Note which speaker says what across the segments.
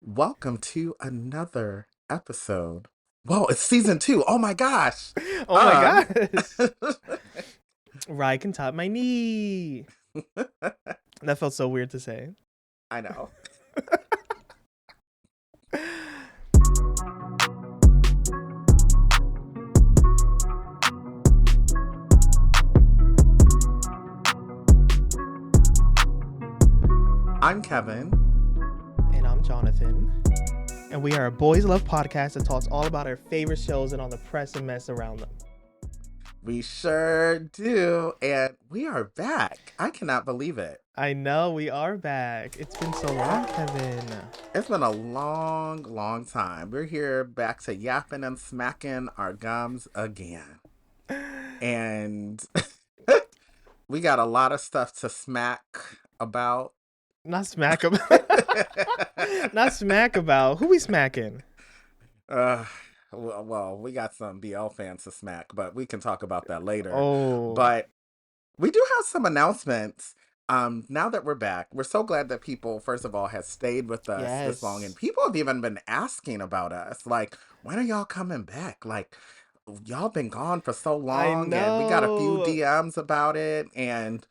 Speaker 1: Welcome to another episode. Whoa, it's season 2. Oh my gosh.
Speaker 2: Oh my
Speaker 1: Um
Speaker 2: gosh. RyCanTopMyKnee. That felt so weird to say.
Speaker 1: I know. I'm Kevin.
Speaker 2: And I'm Jonathan. And we are a boys love podcast that talks all about our favorite shows and all the press and mess around them.
Speaker 1: We sure do. And we are back. I cannot believe it.
Speaker 2: I know we are back. It's been so long, Kevin.
Speaker 1: It's been a long, long time. We're here back to yapping and smacking our gums again. And we got a lot of stuff to smack about.
Speaker 2: Not smack about. Not smack about. Who we smacking?
Speaker 1: Uh, well, we got some BL fans to smack, but we can talk about that later.
Speaker 2: Oh,
Speaker 1: But we do have some announcements. Now that we're back, we're so glad that people, first of all, has stayed with us this long, and
Speaker 2: yes.
Speaker 1: people have even been asking about us, like, when are y'all coming back? Like, y'all been gone for so
Speaker 2: I
Speaker 1: long, and we got a few
Speaker 2: know.
Speaker 1: DMs about it, and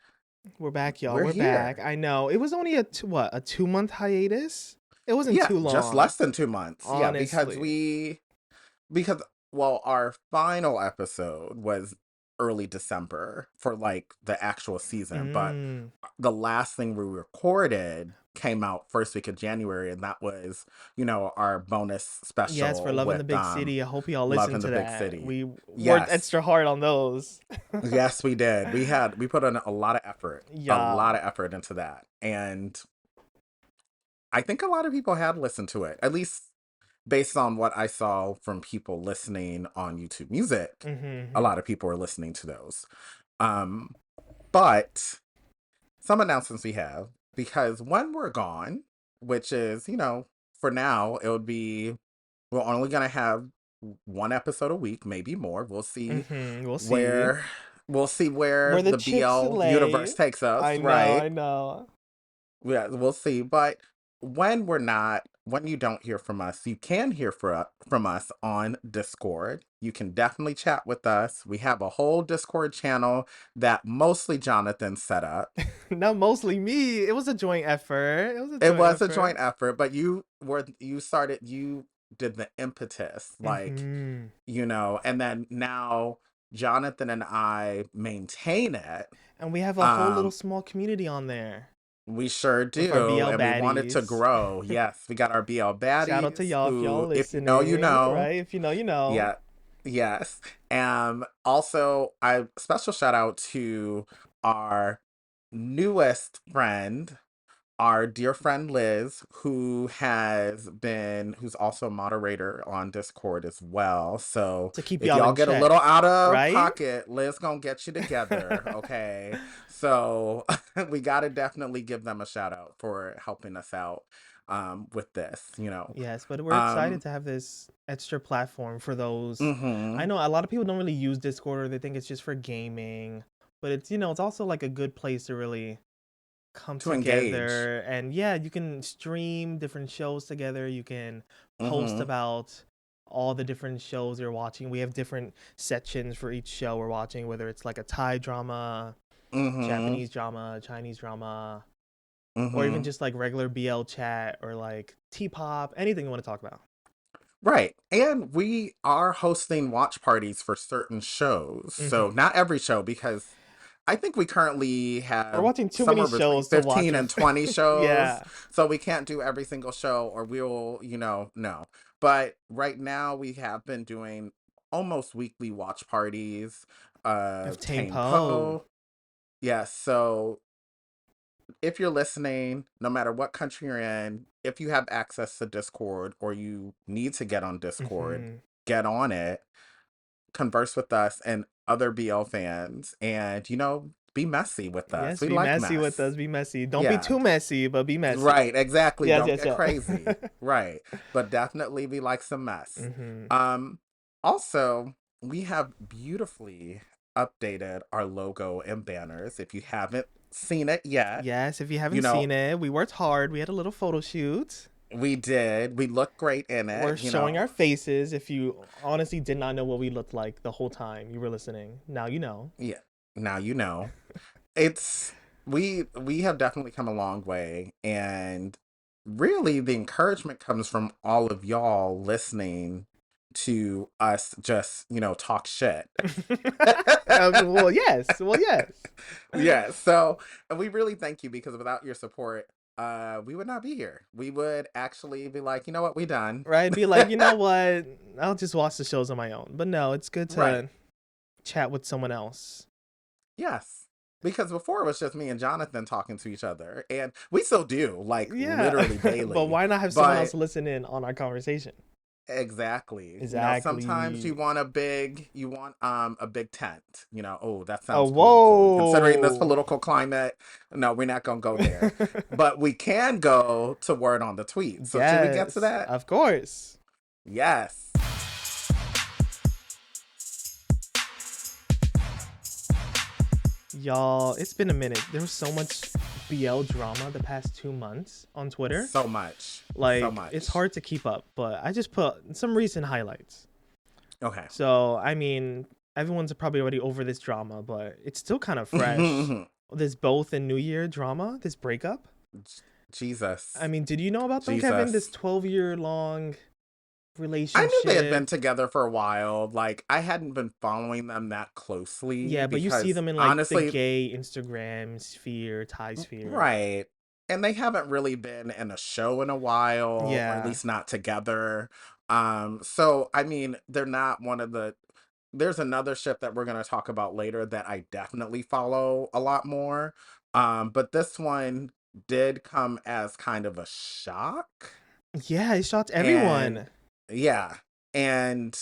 Speaker 2: We're back, y'all.
Speaker 1: we're
Speaker 2: We're back.
Speaker 1: here.
Speaker 2: I know. It was only a 2-month hiatus. It wasn't
Speaker 1: Yeah,
Speaker 2: too
Speaker 1: just
Speaker 2: long,
Speaker 1: less than 2 months. Yeah,
Speaker 2: honestly.
Speaker 1: because well, our final episode was early December for like the actual season, but
Speaker 2: Mm.
Speaker 1: the last thing we recorded came out first week of January, and that was, our bonus
Speaker 2: Yes, for
Speaker 1: special
Speaker 2: Love in the
Speaker 1: with
Speaker 2: Big City. I hope y'all
Speaker 1: Love
Speaker 2: listen
Speaker 1: in the
Speaker 2: to
Speaker 1: Big
Speaker 2: that.
Speaker 1: City.
Speaker 2: We worked
Speaker 1: Yes.
Speaker 2: extra hard on those.
Speaker 1: Yes, we did. We put in a lot of effort. A
Speaker 2: Yeah.
Speaker 1: lot of effort into that. And I think a lot of people had listened to it. At least based on what I saw from people listening on YouTube Music, a
Speaker 2: Mm-hmm.
Speaker 1: lot of people are listening to those. Um, but some announcements we have, because when we're gone, which is, for now, we're only going to have one episode a week, maybe more.
Speaker 2: Mm-hmm. We'll see.
Speaker 1: Where, we'll see where
Speaker 2: Where the
Speaker 1: the
Speaker 2: chips
Speaker 1: BL universe
Speaker 2: lay.
Speaker 1: takes us,
Speaker 2: I know,
Speaker 1: right?
Speaker 2: I know.
Speaker 1: Yeah, we'll see. But when you don't hear from us, you can hear from us on Discord. You can definitely chat with us. We have a whole Discord channel that mostly Jonathan set up.
Speaker 2: Not mostly me. It was a joint effort. It was a
Speaker 1: It
Speaker 2: joint
Speaker 1: was a
Speaker 2: effort.
Speaker 1: joint effort, but you did the impetus, like,
Speaker 2: Mm-hmm.
Speaker 1: and then now Jonathan and I maintain it.
Speaker 2: And we have a whole little
Speaker 1: Um,
Speaker 2: small community on there
Speaker 1: We sure
Speaker 2: with our
Speaker 1: do,
Speaker 2: BL
Speaker 1: and we want it to
Speaker 2: baddies.
Speaker 1: grow. Yes, we got our BL
Speaker 2: Shout out to
Speaker 1: baddies
Speaker 2: y'all if y'all
Speaker 1: who, if you know, you
Speaker 2: listening,
Speaker 1: know.
Speaker 2: right? If you know, you know.
Speaker 1: Yeah, yes. Also, I special shout out to our newest friend, our dear friend Liz, who's also a moderator on Discord as well. So
Speaker 2: To keep
Speaker 1: if
Speaker 2: y'all
Speaker 1: y'all
Speaker 2: in
Speaker 1: get a little
Speaker 2: check,
Speaker 1: out of
Speaker 2: right?
Speaker 1: pocket, Liz gonna get you together, okay? So we gotta definitely give them a shout out for helping us out with this.
Speaker 2: Yes, but we're excited
Speaker 1: Um,
Speaker 2: to have this extra platform for those. I
Speaker 1: mm-hmm.
Speaker 2: know a lot of people don't really use Discord or they think it's just for gaming, but it's also like a good place to really come
Speaker 1: To engage.
Speaker 2: together. And yeah, you can stream different shows together. You can post
Speaker 1: Mm-hmm.
Speaker 2: about all the different shows you're watching. We have different sections for each show we're watching, whether it's like a Thai drama,
Speaker 1: Mm-hmm.
Speaker 2: Japanese drama, Chinese drama, or even
Speaker 1: Mm-hmm.
Speaker 2: just like regular BL chat or like T-pop, anything you want to talk about.
Speaker 1: Right. And we are hosting watch parties for certain shows. So
Speaker 2: Hmm.
Speaker 1: not every show, because I think we currently
Speaker 2: We're
Speaker 1: have
Speaker 2: watching too many
Speaker 1: somewhere between
Speaker 2: shows to watch
Speaker 1: 15
Speaker 2: with.
Speaker 1: and 20 shows.
Speaker 2: Yeah.
Speaker 1: So we can't do every single show, or we'll, no. But right now we have been doing almost weekly watch parties
Speaker 2: Of
Speaker 1: of
Speaker 2: Tame
Speaker 1: Tame
Speaker 2: Po.
Speaker 1: Po. Yes. So if you're listening, no matter what country you're in, if you have access to Discord or you need to get on Discord,
Speaker 2: Hmm.
Speaker 1: get on it, converse with us and other BL fans, and, be messy with us.
Speaker 2: Yes,
Speaker 1: We
Speaker 2: be
Speaker 1: like
Speaker 2: messy with
Speaker 1: mess.
Speaker 2: us. Be messy. Don't be
Speaker 1: Yeah,
Speaker 2: too messy, but be messy.
Speaker 1: right, exactly.
Speaker 2: Yes,
Speaker 1: Don't
Speaker 2: yes,
Speaker 1: get
Speaker 2: yeah.
Speaker 1: crazy. Right. But definitely we like some mess.
Speaker 2: Hmm.
Speaker 1: Um, Also, we have beautifully updated our logo and banners. If you haven't seen it yet,
Speaker 2: Yes, if you
Speaker 1: you
Speaker 2: haven't
Speaker 1: know,
Speaker 2: seen it, we worked hard. We had a little photo shoot.
Speaker 1: We did. We looked great in
Speaker 2: We're
Speaker 1: it, you
Speaker 2: showing our
Speaker 1: know.
Speaker 2: faces. If you honestly did not know what we looked like the whole time you were listening, now you know.
Speaker 1: Yeah. Now you know. It's we have definitely come a long way, and really the encouragement comes from all of y'all listening to us just, talk shit.
Speaker 2: Well, yes. Well, yes.
Speaker 1: Yeah, so we really thank you because without your support, we would not be here. We would actually be like, you know what, we done.
Speaker 2: Right? Be like, you know what? I'll just watch the shows on my own. But no, it's good
Speaker 1: Right.
Speaker 2: to chat with someone else.
Speaker 1: Yes. Because before it was just me and Jonathan talking to each other, and we still do, like
Speaker 2: Yeah.
Speaker 1: literally
Speaker 2: But
Speaker 1: daily.
Speaker 2: why not have someone else
Speaker 1: But
Speaker 2: listen in on our conversation?
Speaker 1: exactly, sometimes
Speaker 2: Exactly.
Speaker 1: you want a big tent. Oh, that
Speaker 2: Oh,
Speaker 1: sounds political. And considering this
Speaker 2: whoa.
Speaker 1: political climate, no, we're not gonna go there. But we can go to word on the tweet. So should we get to
Speaker 2: Yes,
Speaker 1: that?
Speaker 2: of course.
Speaker 1: Yes.
Speaker 2: Y'all, it's been a minute. There was so much BL drama the past 2 months on Twitter.
Speaker 1: So much. So
Speaker 2: Like, it's
Speaker 1: much.
Speaker 2: hard to keep up, but I just put some recent highlights.
Speaker 1: Okay.
Speaker 2: So, I mean, everyone's probably already over this drama, but it's still kind of fresh. This both and New Year drama, this breakup. I
Speaker 1: Jesus.
Speaker 2: mean, did you know about them, Kevin? This
Speaker 1: Jesus.
Speaker 2: 12-year long
Speaker 1: I knew they had been
Speaker 2: relationship.
Speaker 1: together for a while. Like, I hadn't been following them that closely
Speaker 2: Yeah, but you see
Speaker 1: because
Speaker 2: them in like the
Speaker 1: honestly,
Speaker 2: gay Instagram sphere, Thai sphere.
Speaker 1: right. And they haven't really been in a show in a while, or at
Speaker 2: Yeah.
Speaker 1: least not together. So I mean, they're not one of the there's another ship that we're gonna talk about later that I definitely follow a lot more. But this one did come as kind of a shock.
Speaker 2: Yeah, it shocked
Speaker 1: And
Speaker 2: everyone.
Speaker 1: yeah. And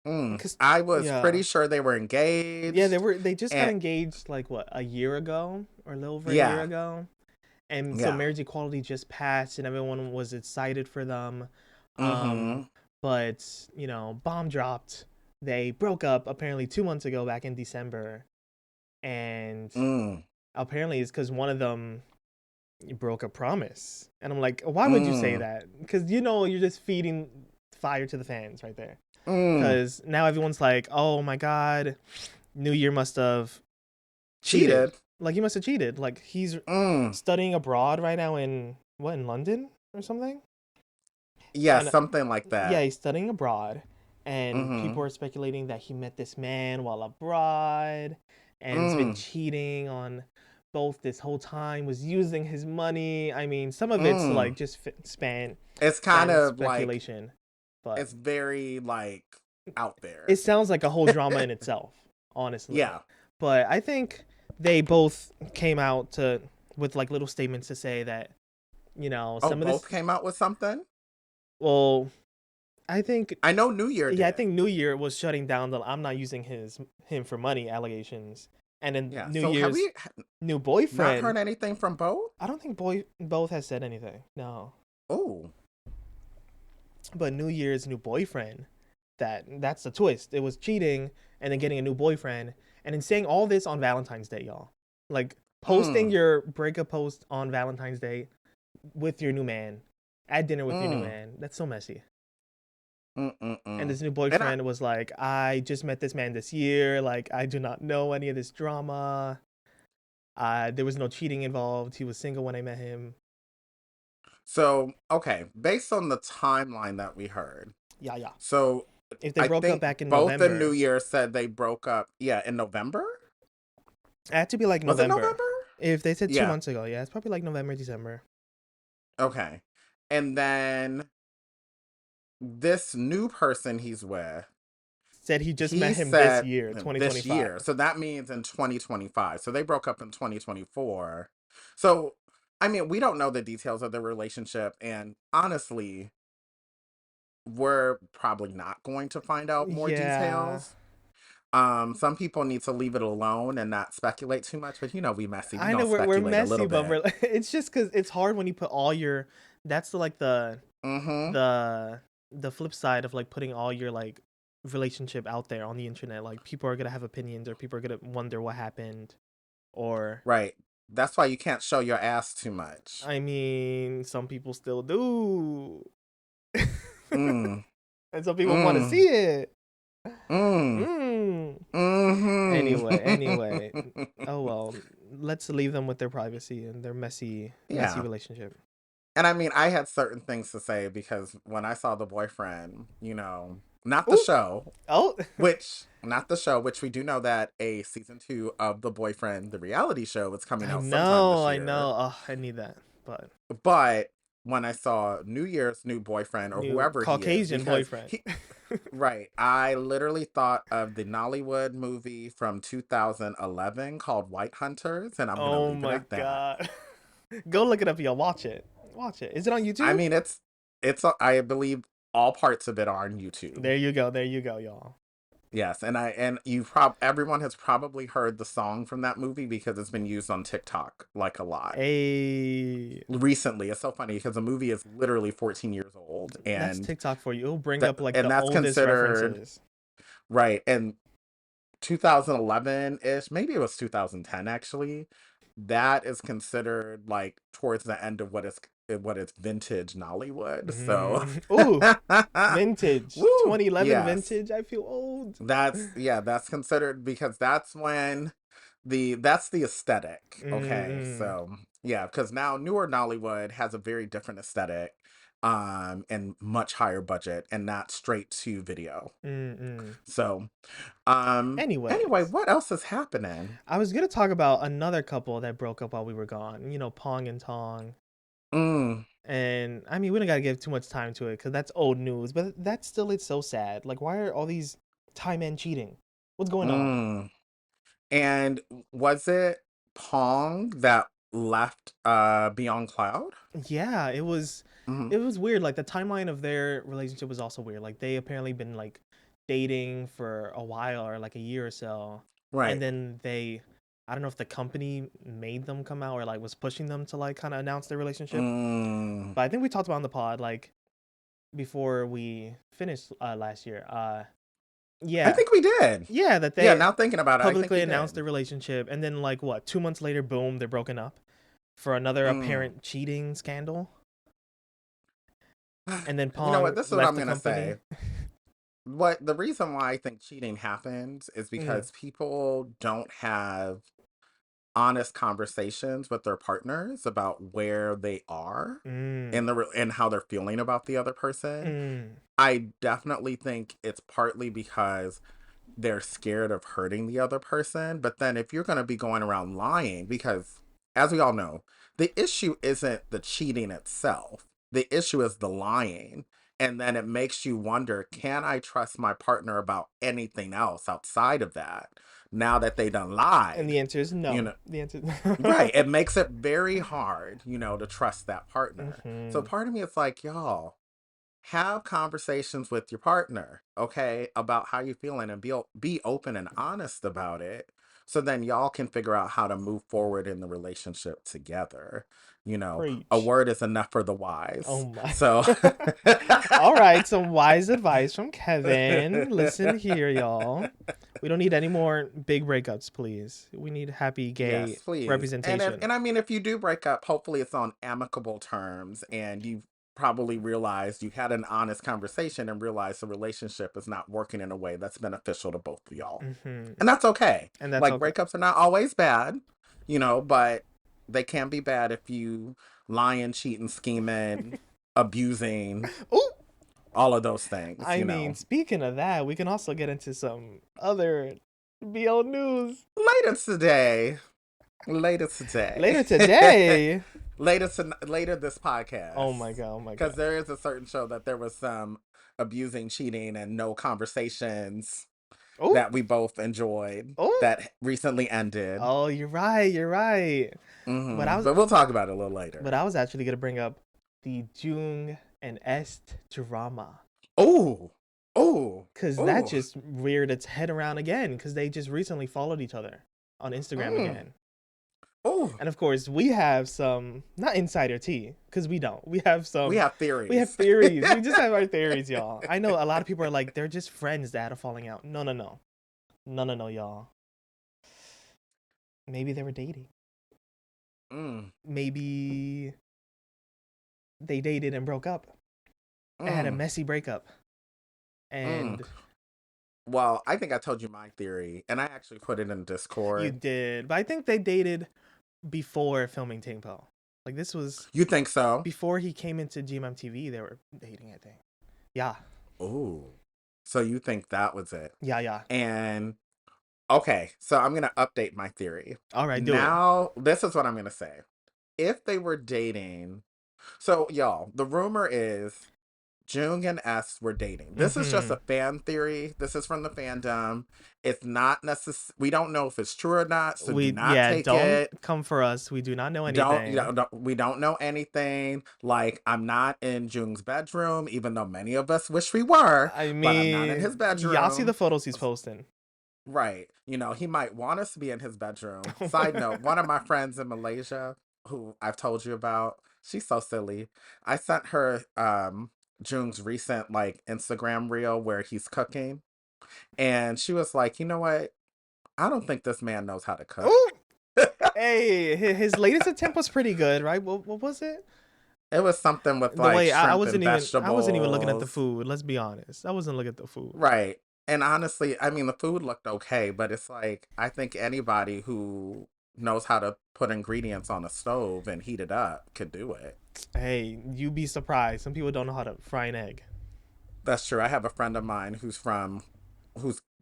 Speaker 2: Cause
Speaker 1: I was
Speaker 2: yeah.
Speaker 1: pretty sure they were
Speaker 2: Yeah,
Speaker 1: engaged.
Speaker 2: they just got
Speaker 1: And
Speaker 2: engaged like what, a year ago or a little over a year
Speaker 1: yeah,
Speaker 2: ago. And so
Speaker 1: yeah.
Speaker 2: marriage equality just passed and everyone was excited for them. Um
Speaker 1: Mm-hmm.
Speaker 2: but, bomb dropped. They broke up apparently 2 months ago back in December. And
Speaker 1: Mm.
Speaker 2: apparently it's because one of them broke a promise. And I'm like, why would you say
Speaker 1: Mm.
Speaker 2: that? Because you're just feeding fire to the fans right there.
Speaker 1: Mm.
Speaker 2: Because now everyone's like, oh my god, New Year must have cheated.
Speaker 1: Cheated.
Speaker 2: Like he must have cheated. Like he's
Speaker 1: Mm.
Speaker 2: studying abroad right now in what, in London or something.
Speaker 1: Yeah,
Speaker 2: And
Speaker 1: something like
Speaker 2: yeah,
Speaker 1: that.
Speaker 2: he's studying abroad, and
Speaker 1: Mm-hmm.
Speaker 2: people are speculating that he met this man while abroad, and has been
Speaker 1: Mm.
Speaker 2: cheating on both this whole time. Was using his money. I mean, some of it's
Speaker 1: Mm.
Speaker 2: like just
Speaker 1: It's kind
Speaker 2: fan
Speaker 1: of like
Speaker 2: speculation, but
Speaker 1: it's very like out there.
Speaker 2: it sounds like a whole drama in itself, honestly.
Speaker 1: Yeah.
Speaker 2: But I think they both came out to with like little statements to say that
Speaker 1: Oh,
Speaker 2: some of this.
Speaker 1: both came out with something?
Speaker 2: Well, I think
Speaker 1: I know New Year
Speaker 2: yeah, I
Speaker 1: did.
Speaker 2: think New Year was shutting down the "I'm not using him for money" allegations, and then
Speaker 1: Yeah.
Speaker 2: New
Speaker 1: So have
Speaker 2: Year's
Speaker 1: we
Speaker 2: new
Speaker 1: not
Speaker 2: boyfriend.
Speaker 1: heard anything from both?
Speaker 2: I don't think both has said anything. No,
Speaker 1: Oh.
Speaker 2: but New Year's new boyfriend. That's the twist. It was cheating and then getting a new boyfriend and then saying all this on Valentine's Day, y'all. Like posting
Speaker 1: Mm.
Speaker 2: your breakup post on Valentine's Day with your new man, at dinner with your new
Speaker 1: Mm.
Speaker 2: man. That's so messy. And
Speaker 1: Mm-mm-mm.
Speaker 2: this new
Speaker 1: And I
Speaker 2: boyfriend was like, I just met this man this year. Like, I do not know any of this drama. There was no cheating involved. He was single when I met him.
Speaker 1: so okay, based on the timeline that we heard.
Speaker 2: Yeah, yeah.
Speaker 1: So
Speaker 2: If they
Speaker 1: I
Speaker 2: broke up
Speaker 1: think
Speaker 2: back in
Speaker 1: both the New
Speaker 2: November,
Speaker 1: Year said they broke up, yeah, in November?
Speaker 2: it had to be like
Speaker 1: Was it
Speaker 2: November.
Speaker 1: November?
Speaker 2: If they said two
Speaker 1: Yeah.
Speaker 2: months ago, yeah, it's probably like November, December.
Speaker 1: Okay. And then this new person he's with,
Speaker 2: Said he just met
Speaker 1: he
Speaker 2: him this
Speaker 1: said
Speaker 2: year,
Speaker 1: this
Speaker 2: 2025.
Speaker 1: year. So that means in 2025. So they broke up in 2024. So, I mean, we don't know the details of the relationship. And honestly, we're probably not going to find out more
Speaker 2: Yeah.
Speaker 1: details. Some people need to leave it alone and not speculate too much, but we messy. We
Speaker 2: I know
Speaker 1: gonna
Speaker 2: we're
Speaker 1: speculate a
Speaker 2: messy,
Speaker 1: little
Speaker 2: but
Speaker 1: bit.
Speaker 2: it's just because it's hard when you put all your. That's like
Speaker 1: Mm-hmm.
Speaker 2: the the flip side of like putting all your like relationship out there on the internet. Like people are gonna have opinions, or people are gonna wonder what happened, or
Speaker 1: Right. That's why you can't show your ass too much.
Speaker 2: I mean, some people still do.
Speaker 1: Mm.
Speaker 2: And some people want to
Speaker 1: Mm.
Speaker 2: see it.
Speaker 1: Mm.
Speaker 2: Mm. Anyway.
Speaker 1: Mm-hmm.
Speaker 2: Oh well. Let's leave them with their privacy and their messy
Speaker 1: Yeah.
Speaker 2: relationship.
Speaker 1: And I mean, I had certain things to say because when I saw The Boyfriend, not the
Speaker 2: Oh,
Speaker 1: show,
Speaker 2: oh.
Speaker 1: not the show, which we do know that a season 2 of The Boyfriend, the reality show, is coming
Speaker 2: I
Speaker 1: out sometime
Speaker 2: know,
Speaker 1: this
Speaker 2: I
Speaker 1: year.
Speaker 2: know. Oh, I need that. But
Speaker 1: But when I saw New Year's new boyfriend or
Speaker 2: new
Speaker 1: whoever he is,
Speaker 2: Caucasian
Speaker 1: because
Speaker 2: boyfriend.
Speaker 1: right, I literally thought of the Nollywood movie from 2011 called White Hunters, and I'm gonna
Speaker 2: Oh
Speaker 1: leave it
Speaker 2: my
Speaker 1: at that.
Speaker 2: god. Go look it up, y'all. Watch it. Watch it. Is it on
Speaker 1: I
Speaker 2: YouTube?
Speaker 1: mean, I believe all parts of it are on YouTube.
Speaker 2: There you go. There you go, y'all.
Speaker 1: Yes, and everyone has probably heard the song from that movie because it's been used on TikTok like a lot
Speaker 2: Hey,
Speaker 1: recently. It's so funny because the movie is literally 14 years old,
Speaker 2: that's
Speaker 1: and
Speaker 2: TikTok for you. It'll bring up like the
Speaker 1: that's
Speaker 2: oldest
Speaker 1: considered
Speaker 2: references.
Speaker 1: right. And 2011 ish, maybe it was 2010 actually. That is considered like towards the end of what is vintage Nollywood. So,
Speaker 2: Ooh, vintage.
Speaker 1: woo,
Speaker 2: 2011
Speaker 1: yes.
Speaker 2: vintage. I feel old.
Speaker 1: That's considered because that's when that's the aesthetic. Okay.
Speaker 2: Mm-mm.
Speaker 1: So yeah, because now newer Nollywood has a very different aesthetic, and much higher budget and not straight to video.
Speaker 2: Mm-mm.
Speaker 1: So anyway,
Speaker 2: Anyways,
Speaker 1: what else is happening?
Speaker 2: I was gonna talk about another couple that broke up while we were gone. You know, Pong and Tong.
Speaker 1: Mm,
Speaker 2: And I mean, we don't gotta give too much time to it because that's old news. But that still is so sad. Like, why are all these Thai men cheating? What's going on?
Speaker 1: mm. And was it Pong that left Beyond Cloud?
Speaker 2: Yeah, it was.
Speaker 1: Hmm.
Speaker 2: It was weird. Like the timeline of their relationship was also weird. Like they apparently been like dating for a while or like a year or so, and
Speaker 1: Right.
Speaker 2: then they. I don't know if the company made them come out or like was pushing them to like kind of announce their relationship.
Speaker 1: Mm.
Speaker 2: But I think we talked about on the pod like before we finished last year.
Speaker 1: I
Speaker 2: Yeah,
Speaker 1: think we did.
Speaker 2: yeah, that
Speaker 1: Yeah,
Speaker 2: they
Speaker 1: now thinking about it, I think
Speaker 2: publicly
Speaker 1: we
Speaker 2: announced
Speaker 1: did.
Speaker 2: their relationship, and then like what, 2 months later, boom, they're broken up for another
Speaker 1: Mm.
Speaker 2: apparent cheating scandal, and then
Speaker 1: You know what?
Speaker 2: Pong
Speaker 1: This is what
Speaker 2: left
Speaker 1: I'm
Speaker 2: the
Speaker 1: gonna
Speaker 2: company.
Speaker 1: say. What the reason why I think cheating happens is
Speaker 2: Mm,
Speaker 1: because people don't have honest conversations with their partners about where they are
Speaker 2: mm,
Speaker 1: and how they're feeling about the other person.
Speaker 2: mm,
Speaker 1: I definitely think it's partly because they're scared of hurting the other person. But then if you're going to be going around lying, because as we all know, the issue isn't the cheating itself, the issue is the lying. And then it makes you wonder, can I trust my partner about anything else outside of that now that they done
Speaker 2: and
Speaker 1: lied?
Speaker 2: the answer is
Speaker 1: You
Speaker 2: no.
Speaker 1: know,
Speaker 2: The answer.
Speaker 1: right. It makes it very hard, to trust that partner. So
Speaker 2: Hmm.
Speaker 1: part of me is like, y'all, have conversations with your partner, okay, about how you're feeling and be open and honest about it. So then y'all can figure out how to move forward in the relationship together. A
Speaker 2: Preach.
Speaker 1: word is enough for the
Speaker 2: Oh
Speaker 1: wise.
Speaker 2: my.
Speaker 1: So
Speaker 2: All right, some wise advice from Kevin. Listen here, y'all. We don't need any more big breakups, please. We need happy gay
Speaker 1: yes, please.
Speaker 2: representation.
Speaker 1: And I mean, if you do break up, hopefully it's on amicable terms and you've probably realized you had an honest conversation and realized the relationship is not working in a way that's beneficial to both of y'all.
Speaker 2: Hmm.
Speaker 1: And that's okay.
Speaker 2: And that's
Speaker 1: Like
Speaker 2: okay.
Speaker 1: breakups are not always bad, but they can be bad if you lying, cheating, scheming, abusing,
Speaker 2: Oh,
Speaker 1: all of those things.
Speaker 2: I mean, speaking of that, we can also get into some other BL news
Speaker 1: Later today. Later today.
Speaker 2: later today.
Speaker 1: later this
Speaker 2: Oh
Speaker 1: podcast.
Speaker 2: my god! Oh my
Speaker 1: Because
Speaker 2: god!
Speaker 1: there is a certain show that there was some abusing, cheating, and no conversations
Speaker 2: Oh,
Speaker 1: that we both enjoyed
Speaker 2: oh,
Speaker 1: that recently ended.
Speaker 2: oh! You're right. You're right. But I was,
Speaker 1: But we'll talk about it a little
Speaker 2: but
Speaker 1: later.
Speaker 2: I was actually gonna bring up the Jung and Est drama.
Speaker 1: Oh, oh,
Speaker 2: Cause that
Speaker 1: oh,
Speaker 2: just reared its head around again. Cause they just recently followed each other on Instagram
Speaker 1: mm,
Speaker 2: again.
Speaker 1: oh.
Speaker 2: And of course, we have some not insider tea, cause we don't.
Speaker 1: We have
Speaker 2: We have
Speaker 1: theories.
Speaker 2: theories. We just have our theories, y'all. I know a lot of people are like, they're just friends that had a falling out. No, no, no, no, no, no, y'all. Maybe they were dating.
Speaker 1: Mm,
Speaker 2: Maybe they dated and broke up. It had a
Speaker 1: Mm,
Speaker 2: messy breakup,
Speaker 1: mm.
Speaker 2: and
Speaker 1: Well, I think I told you my theory, and I actually put it in
Speaker 2: you
Speaker 1: Discord.
Speaker 2: did. But I think they dated before filming Tempo. Like this was
Speaker 1: You think so?
Speaker 2: before he came into GMMTV. They were dating, I think. Yeah,
Speaker 1: Ooh. So you think that was it?
Speaker 2: yeah, yeah.
Speaker 1: And okay, so I'm gonna update my theory.
Speaker 2: All right, do it.
Speaker 1: Now, this is what I'm gonna say. If they were dating, so y'all, the rumor is Jung and S were dating. This is just
Speaker 2: Mm-hmm.
Speaker 1: a fan theory. This is from the fandom. It's not necessary. We don't know if it's true or not, so do
Speaker 2: We
Speaker 1: not
Speaker 2: yeah.
Speaker 1: take
Speaker 2: Don't
Speaker 1: it.
Speaker 2: come for us. We do not know
Speaker 1: Don't you
Speaker 2: anything.
Speaker 1: know? We don't know anything. Like I'm not in Jung's bedroom, even though many of us wish we were.
Speaker 2: I
Speaker 1: But I'm not in his
Speaker 2: mean, y'all see the
Speaker 1: bedroom.
Speaker 2: photos he's posting.
Speaker 1: Right. He might want us to be in his bedroom. Side note, one of my friends in Malaysia, who I've told you about, she's so silly. I sent her Jung's recent like Instagram reel where he's cooking. And she was like, you know what? I don't think this man knows how to cook.
Speaker 2: Oh, hey, his latest attempt was pretty good, right? What was it?
Speaker 1: It was something with
Speaker 2: The
Speaker 1: like
Speaker 2: way
Speaker 1: shrimp and
Speaker 2: I wasn't even looking at the
Speaker 1: vegetables.
Speaker 2: food. Let's be honest. I wasn't looking at the food.
Speaker 1: Right. And honestly, I mean, the food looked okay, but it's like, I think anybody who knows how to put ingredients on a stove and heat it up could do it.
Speaker 2: Hey, you be surprised. Some people don't know how to fry an egg.
Speaker 1: That's true. I have a friend of mine who's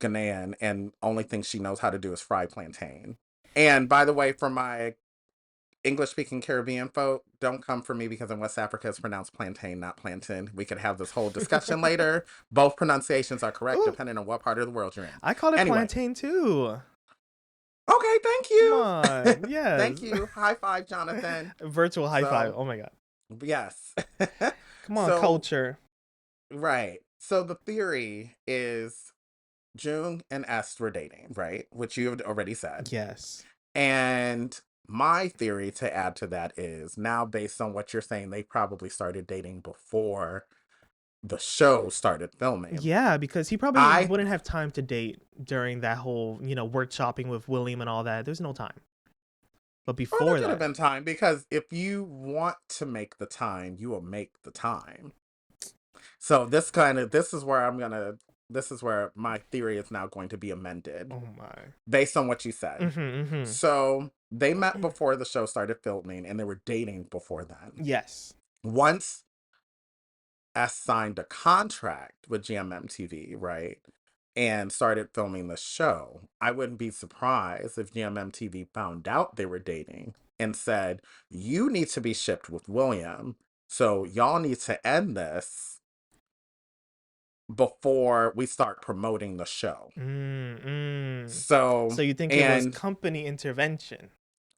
Speaker 1: Ghanaian, and only thing she knows how to do is fry plantain. And by the way, for my English speaking Caribbean folk, don't come for me because in West Africa it's pronounced plantain, not plantain. We could have this whole discussion later. Both pronunciations are correct
Speaker 2: Ooh,
Speaker 1: depending on what part of the world you're in.
Speaker 2: I call it
Speaker 1: Anyway,
Speaker 2: plantain too.
Speaker 1: okay, thank
Speaker 2: Come
Speaker 1: you.
Speaker 2: on,
Speaker 1: Thank
Speaker 2: yes.
Speaker 1: you. High five, Jonathan.
Speaker 2: Virtual high five.
Speaker 1: So,
Speaker 2: Oh my god.
Speaker 1: yes.
Speaker 2: Come on,
Speaker 1: So,
Speaker 2: culture.
Speaker 1: right. So the theory is Jung and S were dating, right? Which you have already said.
Speaker 2: Yes.
Speaker 1: And my theory to add to that is now, based on what you're saying, they probably started dating before the show started filming.
Speaker 2: Yeah, because he probably
Speaker 1: I,
Speaker 2: wouldn't have time to date during that whole, workshopping with William and all that. There's no time. But
Speaker 1: or there
Speaker 2: before
Speaker 1: could have
Speaker 2: that,
Speaker 1: been time because if you want to make the time, you will make the time. So this is where my theory is now going to be amended
Speaker 2: oh my.
Speaker 1: based on what you said.
Speaker 2: Mm-hmm.
Speaker 1: So they met before the show started filming and they were dating before then.
Speaker 2: Yes.
Speaker 1: Once S signed a contract with GMMTV, right? And started filming the show, I wouldn't be surprised if GMMTV found out they were dating and said, you need to be shipped with William. So y'all need to end this before we start promoting the show.
Speaker 2: Mm-mm.
Speaker 1: So,
Speaker 2: So you think it was
Speaker 1: and
Speaker 2: company intervention?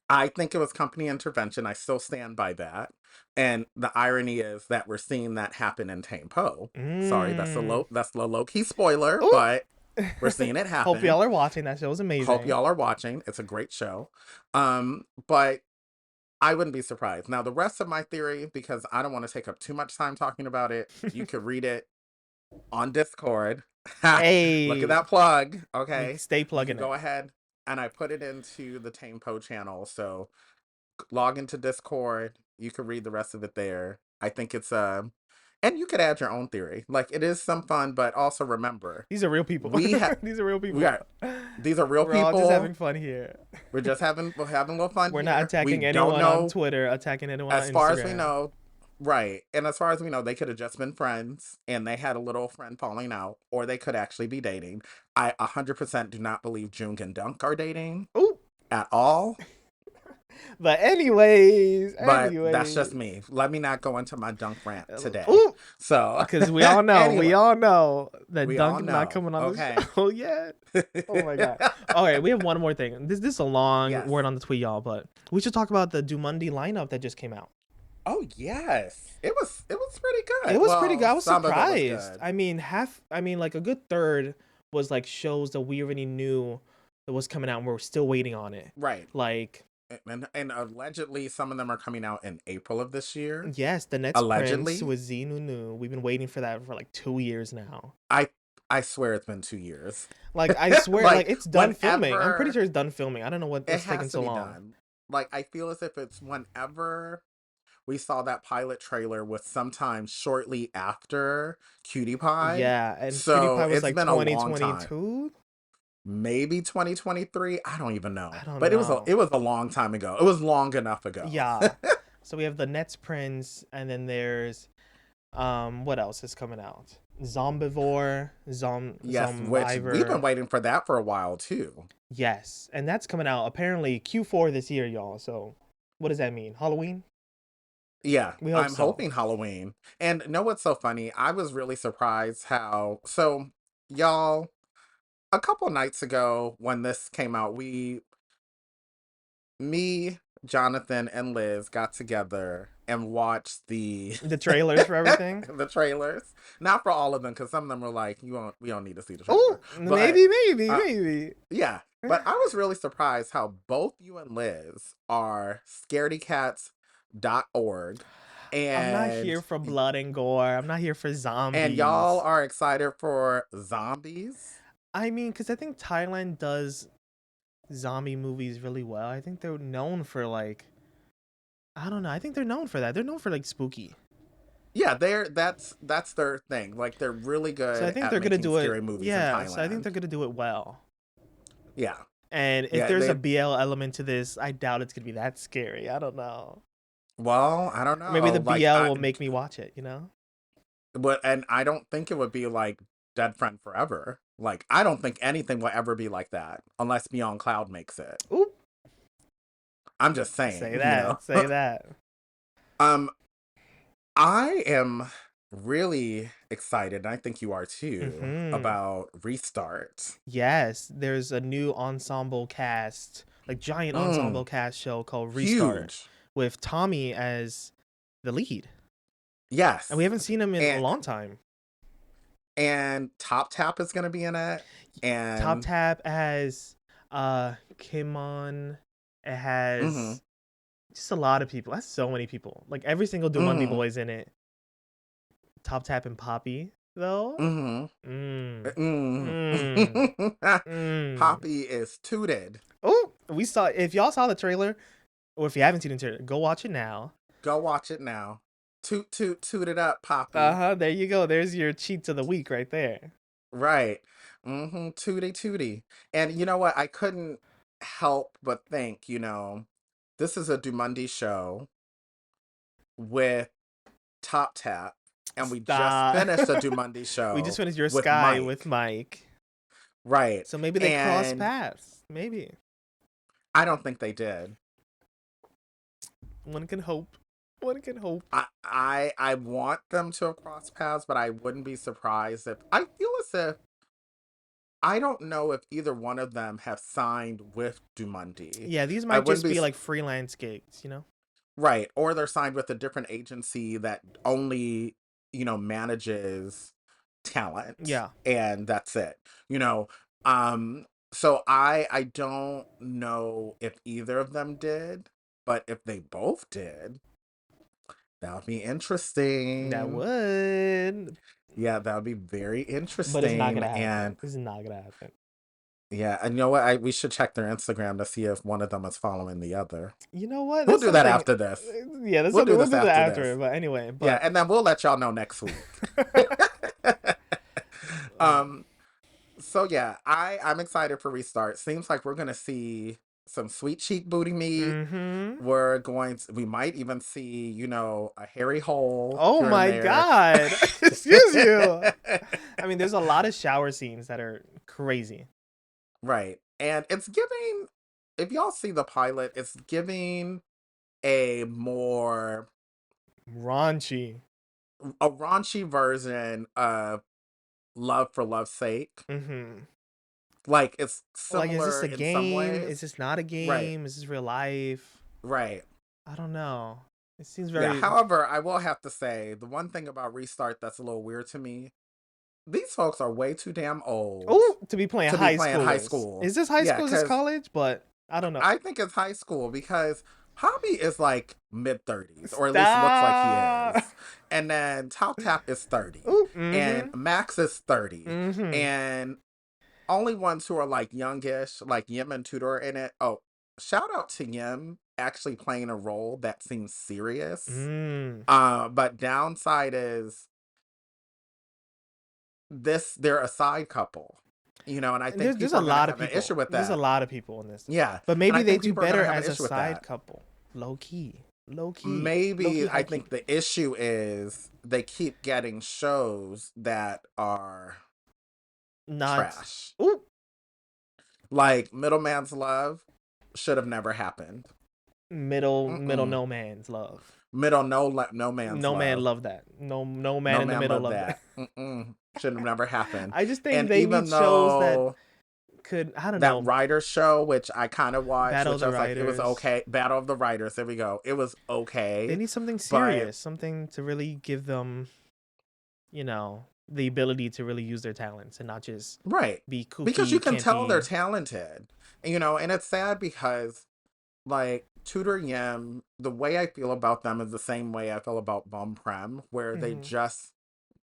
Speaker 1: I think it was company intervention. I still stand by that. And the irony is that we're seeing that happen in Tame Po. Sorry,
Speaker 2: Mm.
Speaker 1: that's the low key spoiler,
Speaker 2: Ooh.
Speaker 1: but we're seeing it
Speaker 2: Hope
Speaker 1: happen.
Speaker 2: y'all are watching. That show was
Speaker 1: Hope
Speaker 2: amazing.
Speaker 1: y'all are watching. It's a great show. But I wouldn't be surprised. Now, the rest of my theory, because I don't want to take up too much time talking about it, you could read it on Discord. Look at
Speaker 2: Hey,
Speaker 1: that plug.
Speaker 2: we
Speaker 1: Okay.
Speaker 2: stay
Speaker 1: You can
Speaker 2: plugging it.
Speaker 1: go ahead and I put it into the Tame Po channel. So log into Discord. You can read the rest of it there. I think it's and you could add your own theory. Like it is some fun, but also remember,
Speaker 2: These are real people.
Speaker 1: we have
Speaker 2: These are real
Speaker 1: we
Speaker 2: people.
Speaker 1: got these are real
Speaker 2: We're all just having
Speaker 1: people.
Speaker 2: fun here.
Speaker 1: We're having a little fun
Speaker 2: We're not
Speaker 1: here. We
Speaker 2: attacking
Speaker 1: don't
Speaker 2: anyone on
Speaker 1: know
Speaker 2: Twitter, attacking anyone on
Speaker 1: as far as we
Speaker 2: Instagram.
Speaker 1: know, right. And as far as we know, they could have just been friends and they had a little friend falling out, or they could actually be dating. I 100% do not believe Jung and Dunk are dating
Speaker 2: Ooh.
Speaker 1: at all.
Speaker 2: But anyways,
Speaker 1: But that's just
Speaker 2: anyways.
Speaker 1: me. Let me not go into my Dunk rant today.
Speaker 2: Ooh.
Speaker 1: So,
Speaker 2: Because we
Speaker 1: anyway,
Speaker 2: all know that
Speaker 1: we all
Speaker 2: Dunk not
Speaker 1: know.
Speaker 2: coming on the
Speaker 1: Okay.
Speaker 2: show yet. Oh my god. All right, we have one more thing. This is a long
Speaker 1: Yes.
Speaker 2: word on the tweet, y'all, but we should talk about the Dumundi lineup that just came out.
Speaker 1: Oh, yes. It was pretty
Speaker 2: It
Speaker 1: good.
Speaker 2: was pretty good.
Speaker 1: Well,
Speaker 2: I was
Speaker 1: some of it was
Speaker 2: surprised.
Speaker 1: good.
Speaker 2: Like a good third was like shows that we already knew that was coming out and we're still waiting on it.
Speaker 1: Right.
Speaker 2: Like,
Speaker 1: And allegedly some of them are coming out in April of this year.
Speaker 2: yes, the next Prince
Speaker 1: Allegedly.
Speaker 2: with Zinunu. We've been waiting for that for like 2 years now.
Speaker 1: I I swear it's been 2 years.
Speaker 2: Like, I swear, like,
Speaker 1: Like
Speaker 2: it's done filming. I'm pretty
Speaker 1: whenever
Speaker 2: sure it's done filming. I don't know
Speaker 1: it
Speaker 2: what's taking
Speaker 1: has to
Speaker 2: so
Speaker 1: be
Speaker 2: long.
Speaker 1: done. Like I feel as if it's whenever we saw that pilot trailer was sometime shortly after Cutie Pie.
Speaker 2: Yeah, and Cutie
Speaker 1: So
Speaker 2: Pie was
Speaker 1: it's
Speaker 2: like
Speaker 1: been a long time.
Speaker 2: 2022.
Speaker 1: Maybe 2023. I don't even
Speaker 2: I
Speaker 1: know.
Speaker 2: don't
Speaker 1: But
Speaker 2: know.
Speaker 1: it was a long time ago. It was long enough ago.
Speaker 2: Yeah. So we have the Nets Prince, and then there's what else is coming out? Zombivore,
Speaker 1: Yes, which we've
Speaker 2: Zombiver.
Speaker 1: been waiting for that for a while too.
Speaker 2: Yes, and that's coming out apparently Q4 this year, y'all. So what does that mean? Halloween?
Speaker 1: Yeah,
Speaker 2: We hope
Speaker 1: I'm
Speaker 2: so.
Speaker 1: hoping Halloween. And know what's so funny? I was really surprised how y'all, a couple nights ago when this came out, me, Jonathan, and Liz got together and watched the
Speaker 2: The trailers for everything.
Speaker 1: the trailers. Not for all of them, because some of them were like, we don't need to see the trailer.
Speaker 2: Oh,
Speaker 1: But uh,
Speaker 2: maybe.
Speaker 1: yeah. But I was really surprised how both you and Liz are scaredycats.org
Speaker 2: I'm not here
Speaker 1: and
Speaker 2: for blood and gore. I'm not here for
Speaker 1: y'all
Speaker 2: zombies.
Speaker 1: are excited for zombies.
Speaker 2: I mean, because I think Thailand does zombie movies really well. I think they're known for like, I don't know. I think they're known for that. They're known for like spooky.
Speaker 1: Yeah, that's their thing. Like they're really
Speaker 2: So I
Speaker 1: good
Speaker 2: think
Speaker 1: at
Speaker 2: they're gonna
Speaker 1: making
Speaker 2: do it.
Speaker 1: scary movies in
Speaker 2: Yeah. So I think
Speaker 1: Thailand.
Speaker 2: they're gonna do it well.
Speaker 1: Yeah.
Speaker 2: And if
Speaker 1: Yeah,
Speaker 2: there's a
Speaker 1: they
Speaker 2: BL element to this, I doubt it's gonna be that scary. I don't know.
Speaker 1: well, I don't
Speaker 2: Maybe the
Speaker 1: know. Like
Speaker 2: BL will make me watch it. You know?
Speaker 1: but and I don't think it would be like Dead Friend Forever. Like I don't think anything will ever be like that unless Beyond Cloud makes it.
Speaker 2: Oop.
Speaker 1: I'm just
Speaker 2: Say
Speaker 1: saying, you know.
Speaker 2: that. Say that.
Speaker 1: um I am really excited, and I think you are too,
Speaker 2: Mm-hmm.
Speaker 1: about Restart.
Speaker 2: Yes, there's a new ensemble cast, like giant ensemble
Speaker 1: Mm,
Speaker 2: cast show called Restart
Speaker 1: huge.
Speaker 2: with Tommy as the lead. And we
Speaker 1: Yes.
Speaker 2: haven't seen him in a
Speaker 1: And
Speaker 2: long time.
Speaker 1: Top Tap is gonna be in it.
Speaker 2: Top
Speaker 1: And
Speaker 2: Tap has Kimon. It
Speaker 1: mm-hmm,
Speaker 2: has just a lot of people. That's so many people. Like every single Dumandi
Speaker 1: mm-hmm,
Speaker 2: boy's in it. Top Tap and Poppy, though.
Speaker 1: mm-hmm.
Speaker 2: Mm. Mm.
Speaker 1: Mm.
Speaker 2: Mm.
Speaker 1: Poppy is tooted.
Speaker 2: Oh, we saw. If y'all saw the trailer, or if you haven't seen the trailer, go watch it now.
Speaker 1: Go watch it now. Toot it up,
Speaker 2: Uh
Speaker 1: Poppy.
Speaker 2: huh. There you go. There's your cheats of the week right there.
Speaker 1: Right. Mm-hmm. Tootie. And you know what? I couldn't help but think, this is a Dumandi show with Top Tap, and we just
Speaker 2: Stop.
Speaker 1: finished a Dumandi
Speaker 2: We just
Speaker 1: show
Speaker 2: finished Your
Speaker 1: with
Speaker 2: Sky with
Speaker 1: Mike.
Speaker 2: Mike.
Speaker 1: Right.
Speaker 2: So maybe they cross
Speaker 1: And
Speaker 2: paths. Maybe.
Speaker 1: I don't think they did.
Speaker 2: One can hope. One can hope.
Speaker 1: I want them to have crossed paths, but I wouldn't be surprised if I feel as if I don't know if either one of them have signed with Dumandi.
Speaker 2: Yeah, these
Speaker 1: I
Speaker 2: might
Speaker 1: wouldn't
Speaker 2: just
Speaker 1: be
Speaker 2: be like freelance gigs, you know?
Speaker 1: right, or they're signed with a different agency that only, manages talent
Speaker 2: Yeah.
Speaker 1: and that's it. You know, um so I don't know if either of them did, but if they both did, that would be
Speaker 2: That
Speaker 1: interesting.
Speaker 2: would.
Speaker 1: Yeah, that would be very
Speaker 2: But it's not
Speaker 1: interesting.
Speaker 2: gonna happen.
Speaker 1: And
Speaker 2: This is not gonna happen.
Speaker 1: yeah, and you know what? We should check their Instagram to see if one of them is following the other.
Speaker 2: You know what?
Speaker 1: We'll
Speaker 2: That's
Speaker 1: do that
Speaker 2: something.
Speaker 1: after this.
Speaker 2: Yeah, that's
Speaker 1: We'll
Speaker 2: something.
Speaker 1: do
Speaker 2: We'll
Speaker 1: this
Speaker 2: do that
Speaker 1: after
Speaker 2: after.
Speaker 1: this.
Speaker 2: But anyway,
Speaker 1: Yeah,
Speaker 2: but
Speaker 1: and then we'll let y'all know next week. um, so yeah, I'm excited for Restart. Seems like we're gonna see some sweet cheek booty meat.
Speaker 2: mm-hmm.
Speaker 1: We might even see, a hairy hole
Speaker 2: Oh
Speaker 1: here and
Speaker 2: my
Speaker 1: there.
Speaker 2: god. Excuse you. I mean, there's a lot of shower scenes that are crazy.
Speaker 1: Right. And it's giving, if y'all see the pilot, it's giving a more
Speaker 2: Raunchy.
Speaker 1: a raunchy version of Love for Love's Sake.
Speaker 2: Mm-hmm.
Speaker 1: Like it's
Speaker 2: Like, is this
Speaker 1: similar
Speaker 2: a
Speaker 1: in some
Speaker 2: game? Is
Speaker 1: ways.
Speaker 2: this not a
Speaker 1: Right.
Speaker 2: game? Is this real life?
Speaker 1: Right.
Speaker 2: I don't know. It seems
Speaker 1: Yeah.
Speaker 2: very.
Speaker 1: However, I will have to say the one thing about Restart that's a little weird to me, these folks are way too damn old
Speaker 2: Oh, to be playing
Speaker 1: to be
Speaker 2: high
Speaker 1: playing high
Speaker 2: schoolers.
Speaker 1: school.
Speaker 2: Is this high
Speaker 1: Yeah,
Speaker 2: school? Is this
Speaker 1: because
Speaker 2: college? But I don't know.
Speaker 1: I think it's high school because Hobby is like mid 30s, or at least looks like he
Speaker 2: Stop.
Speaker 1: is. And then Top Tap is 30.
Speaker 2: Ooh,
Speaker 1: And
Speaker 2: mm-hmm.
Speaker 1: Max is 30.
Speaker 2: Mm-hmm.
Speaker 1: And only ones who are like youngish, like Yim and Tudor in it. Oh, shout out to Yim actually playing a role that seems serious.
Speaker 2: Mm.
Speaker 1: But downside is they're a side couple, and I
Speaker 2: And
Speaker 1: think
Speaker 2: there's
Speaker 1: people
Speaker 2: a
Speaker 1: are gonna
Speaker 2: lot of
Speaker 1: have an issue
Speaker 2: people.
Speaker 1: with
Speaker 2: There's a
Speaker 1: that.
Speaker 2: lot of people in this,
Speaker 1: Yeah,
Speaker 2: but
Speaker 1: and I
Speaker 2: maybe they
Speaker 1: think
Speaker 2: do
Speaker 1: people are gonna
Speaker 2: better
Speaker 1: have an
Speaker 2: as a
Speaker 1: issue with
Speaker 2: side
Speaker 1: that.
Speaker 2: couple. Low key, low key, low key,
Speaker 1: Maybe I
Speaker 2: high key.
Speaker 1: think the issue is they keep getting shows that are
Speaker 2: Not.
Speaker 1: trash.
Speaker 2: Ooh,
Speaker 1: Like Middleman's Love should have never happened.
Speaker 2: middle
Speaker 1: Mm-mm.
Speaker 2: no man's love.
Speaker 1: No man's
Speaker 2: No man
Speaker 1: love.
Speaker 2: loved that. No man
Speaker 1: No
Speaker 2: in the
Speaker 1: man
Speaker 2: middle
Speaker 1: loved
Speaker 2: loved that.
Speaker 1: that. Mm-mm. Should have never happened.
Speaker 2: I just think
Speaker 1: And
Speaker 2: they need
Speaker 1: even
Speaker 2: shows that
Speaker 1: though
Speaker 2: could, I don't
Speaker 1: that
Speaker 2: know,
Speaker 1: writer show, which I kind of watched,
Speaker 2: battle
Speaker 1: which I
Speaker 2: the
Speaker 1: was like, it was
Speaker 2: writers.
Speaker 1: okay. Battle of the Writers. There we go. It was
Speaker 2: They
Speaker 1: okay,
Speaker 2: need something
Speaker 1: but
Speaker 2: serious, something to really give them, the ability to really use their talents and not just
Speaker 1: right,
Speaker 2: be
Speaker 1: because you
Speaker 2: kooky,
Speaker 1: can tell they're
Speaker 2: campy.
Speaker 1: talented, and it's sad because like Tudor Yim, the way I feel about them is the same way I feel about Bum Prem, where they
Speaker 2: Hmm.
Speaker 1: just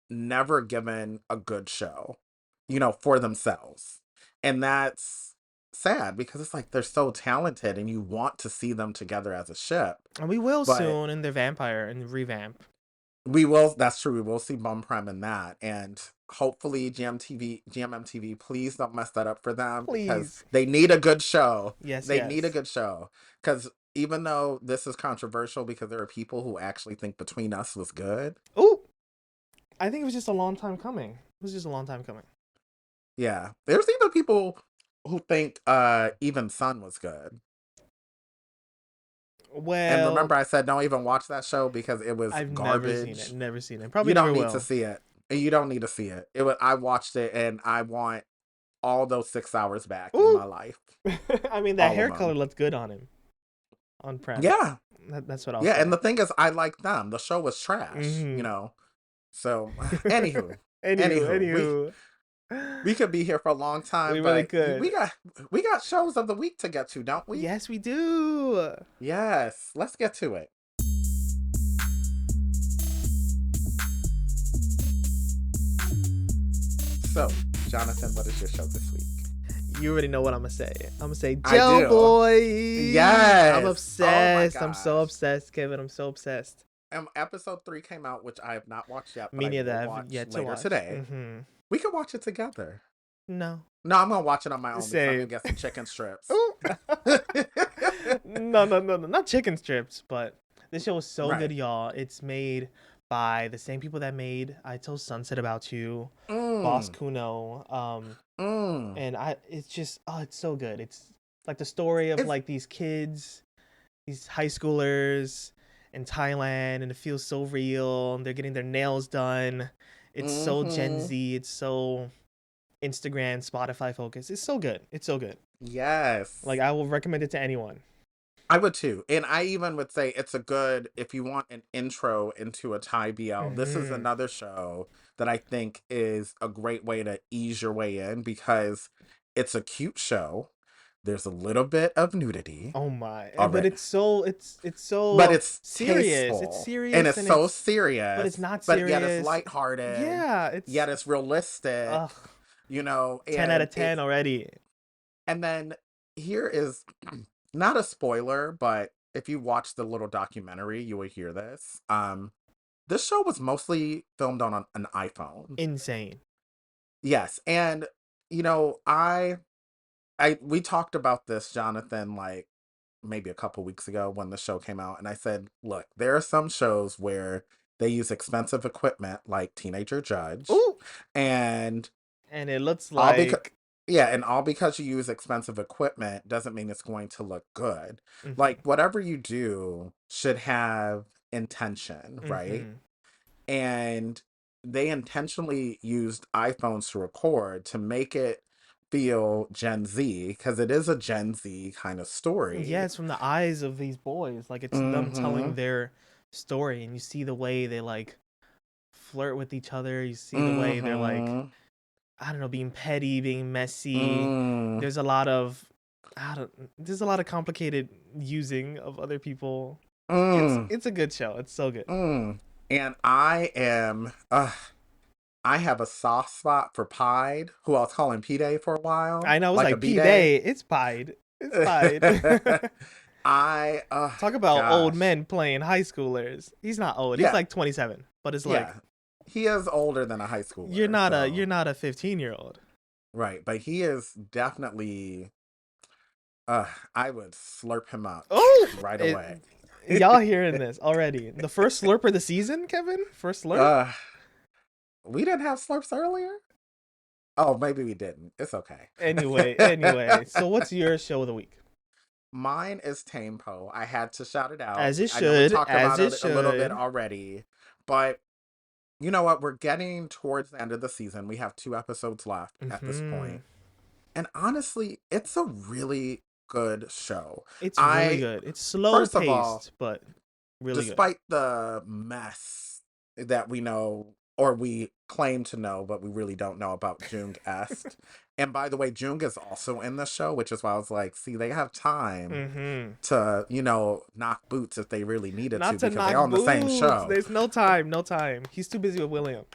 Speaker 1: never given a good show, for themselves. And that's sad because it's like they're so talented and you want to see them together as a ship.
Speaker 2: And we will
Speaker 1: But
Speaker 2: soon in their vampire and revamp.
Speaker 1: that's true, we will see Bum Prem in that. And hopefully GMMTV, please don't mess that up for them because
Speaker 2: Please.
Speaker 1: they need a good show.
Speaker 2: Yes,
Speaker 1: They need a
Speaker 2: yes.
Speaker 1: good show. Because even though this is controversial because there are people who actually think Between Us was good.
Speaker 2: Ooh, I think it was just a long time coming. It was just a long time coming.
Speaker 1: Yeah. There's even people who think Even Sun was good. And
Speaker 2: Well,
Speaker 1: remember I said don't even watch that show because it was
Speaker 2: I've never seen it.
Speaker 1: garbage.
Speaker 2: Never seen it. Probably
Speaker 1: You don't
Speaker 2: never
Speaker 1: need to
Speaker 2: will.
Speaker 1: see it. You don't need to see it. I watched it and I want all those 6 hours back in
Speaker 2: Ooh.
Speaker 1: my life.
Speaker 2: I mean, that
Speaker 1: All of
Speaker 2: hair color
Speaker 1: them.
Speaker 2: looked good on him. On Prem.
Speaker 1: Yeah.
Speaker 2: That's what I'll
Speaker 1: Yeah,
Speaker 2: say.
Speaker 1: and the thing is I like them. The show was trash.
Speaker 2: Mm-hmm.
Speaker 1: So anywho,
Speaker 2: Anywho,
Speaker 1: anywho, we
Speaker 2: anywho.
Speaker 1: we could be here for a long time,
Speaker 2: We really
Speaker 1: but
Speaker 2: could.
Speaker 1: we got shows of the week to get to, don't we?
Speaker 2: Yes, we do.
Speaker 1: Yes, let's get to it. So, Jonathan, what is your show this week?
Speaker 2: You already know what I'm gonna say. I'm gonna say
Speaker 1: I
Speaker 2: Gel
Speaker 1: do.
Speaker 2: Boy.
Speaker 1: Yes.
Speaker 2: I'm
Speaker 1: Oh my
Speaker 2: obsessed. I'm so
Speaker 1: gosh.
Speaker 2: obsessed, Kevin. I'm so obsessed.
Speaker 1: Episode 3 came out, which I have not watched yet, but
Speaker 2: Me
Speaker 1: I
Speaker 2: neither.
Speaker 1: will
Speaker 2: I've
Speaker 1: watch
Speaker 2: yet to
Speaker 1: later
Speaker 2: watch.
Speaker 1: today.
Speaker 2: Mm-hmm.
Speaker 1: We can watch it together.
Speaker 2: No.
Speaker 1: No, I'm gonna watch it on my own because I'm gonna
Speaker 2: Same.
Speaker 1: get some chicken strips.
Speaker 2: Ooh. No, not chicken strips, but this show is so
Speaker 1: Right.
Speaker 2: good, y'all. It's made by the same people that made I Told Sunset About You, Boss
Speaker 1: Mm.
Speaker 2: Kuno,
Speaker 1: Mm.
Speaker 2: and it's just, it's so good. It's like the story of
Speaker 1: It's
Speaker 2: like these kids, these high schoolers in Thailand, and it feels so real. And they're getting their nails done. It's so Gen
Speaker 1: mm-hmm.
Speaker 2: Z. It's so Instagram, Spotify focused. It's so good. It's so good. Like
Speaker 1: Yes.
Speaker 2: I will recommend it to anyone.
Speaker 1: I would too. And I even would say it's a good, if you want an intro into a Thai BL, this is
Speaker 2: Hmm.
Speaker 1: another show that I think is a great way to ease your way in because it's a cute show. There's a little bit of nudity.
Speaker 2: Oh my!
Speaker 1: All
Speaker 2: But
Speaker 1: right.
Speaker 2: it's
Speaker 1: But
Speaker 2: so
Speaker 1: it's
Speaker 2: serious. It's
Speaker 1: tasteful and
Speaker 2: serious
Speaker 1: it's
Speaker 2: and
Speaker 1: so
Speaker 2: but it's
Speaker 1: serious,
Speaker 2: not
Speaker 1: but yet it's
Speaker 2: serious.
Speaker 1: lighthearted,
Speaker 2: Yeah,
Speaker 1: yet it's realistic,
Speaker 2: ugh, 10 out
Speaker 1: and
Speaker 2: of 10 already.
Speaker 1: and then here is not a spoiler, but if you watch the little documentary, you will hear this. This show was mostly filmed on an iPhone.
Speaker 2: Insane.
Speaker 1: Yes, and you know, I we talked about this, Jonathan, like maybe a couple weeks ago when the show came out, and I said, look, there are some shows where they use expensive equipment like Teenager Judge,
Speaker 2: Ooh,
Speaker 1: and
Speaker 2: and it looks
Speaker 1: all because
Speaker 2: like
Speaker 1: yeah, and all because you use expensive equipment doesn't mean it's going to look good. Like
Speaker 2: mhm,
Speaker 1: whatever you do should have intention, right?
Speaker 2: mhm.
Speaker 1: And they intentionally used iPhones to record to make it feel Gen Z because it is a Gen Z kind of
Speaker 2: Yeah,
Speaker 1: story.
Speaker 2: it's from the eyes of these boys. Like it's them telling
Speaker 1: Mm-hmm.
Speaker 2: their story, and you see the way they like flirt with each other. You see the way they're like,
Speaker 1: Mm-hmm.
Speaker 2: I don't know, being petty, being messy.
Speaker 1: Mm.
Speaker 2: There's a lot of I don't there's a lot of complicated using of other people.
Speaker 1: Mm.
Speaker 2: It's a good show. It's so good.
Speaker 1: Mm. And I have a soft spot for Pied, who I was calling P-Day for a while,
Speaker 2: I know, I was
Speaker 1: like a
Speaker 2: like P
Speaker 1: B-Day.
Speaker 2: Day. It's Pied. It's Pied. Talk about old
Speaker 1: gosh.
Speaker 2: men playing high schoolers. He's not old. He's
Speaker 1: Yeah,
Speaker 2: like 27, but it's like
Speaker 1: yeah. He is older than a high
Speaker 2: you're
Speaker 1: schooler,
Speaker 2: not a
Speaker 1: so
Speaker 2: you're not a 15-year-old.
Speaker 1: right. But he is definitely uh I would slurp him up
Speaker 2: Oh,
Speaker 1: right
Speaker 2: it,
Speaker 1: away.
Speaker 2: y'all hearing this already? The first slurp of the season, Kevin. First slurp.
Speaker 1: uh we didn't have slurps earlier? Oh, maybe we didn't. It's okay.
Speaker 2: Anyway. So what's your show of the week?
Speaker 1: Mine is Tame Poe. I had to shout it out.
Speaker 2: As it
Speaker 1: I know we
Speaker 2: should,
Speaker 1: talked
Speaker 2: as
Speaker 1: about
Speaker 2: it
Speaker 1: it a little bit
Speaker 2: should.
Speaker 1: already, but you know what? We're getting towards the end of the season. We have 2 episodes left at this
Speaker 2: Hmm.
Speaker 1: point. And honestly, it's a really good show.
Speaker 2: It's really
Speaker 1: I,
Speaker 2: good. It's slow
Speaker 1: first of all,
Speaker 2: paced, but really good.
Speaker 1: despite the mess that we know or we claim to know, but we really don't know about Jung Est. And by the way, Jung is also in the show, which is why I was like, see, they have time
Speaker 2: Mm-hmm.
Speaker 1: to, knock boots if they really needed to
Speaker 2: Not to
Speaker 1: because they're
Speaker 2: knock
Speaker 1: on the same
Speaker 2: boots.
Speaker 1: show.
Speaker 2: There's no time. No time. He's too busy with William.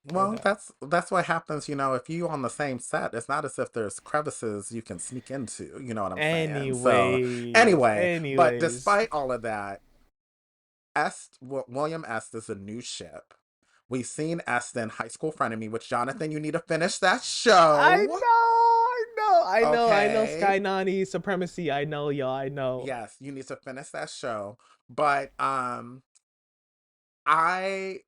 Speaker 1: Well,
Speaker 2: Okay.
Speaker 1: that's what happens, if you on the same set, it's not as if there's crevices you can sneak into, you know what I'm saying? So,
Speaker 2: Anyways.
Speaker 1: anyway, but
Speaker 2: Anyways.
Speaker 1: despite all of that, William Est is a new ship. We've seen Est in High School Frenemy, which Jonathan, you need to finish that
Speaker 2: I
Speaker 1: show.
Speaker 2: know. I know Sky
Speaker 1: Okay.
Speaker 2: Nani supremacy. I know, y'all. I know.
Speaker 1: Yes, you need to finish that show. But I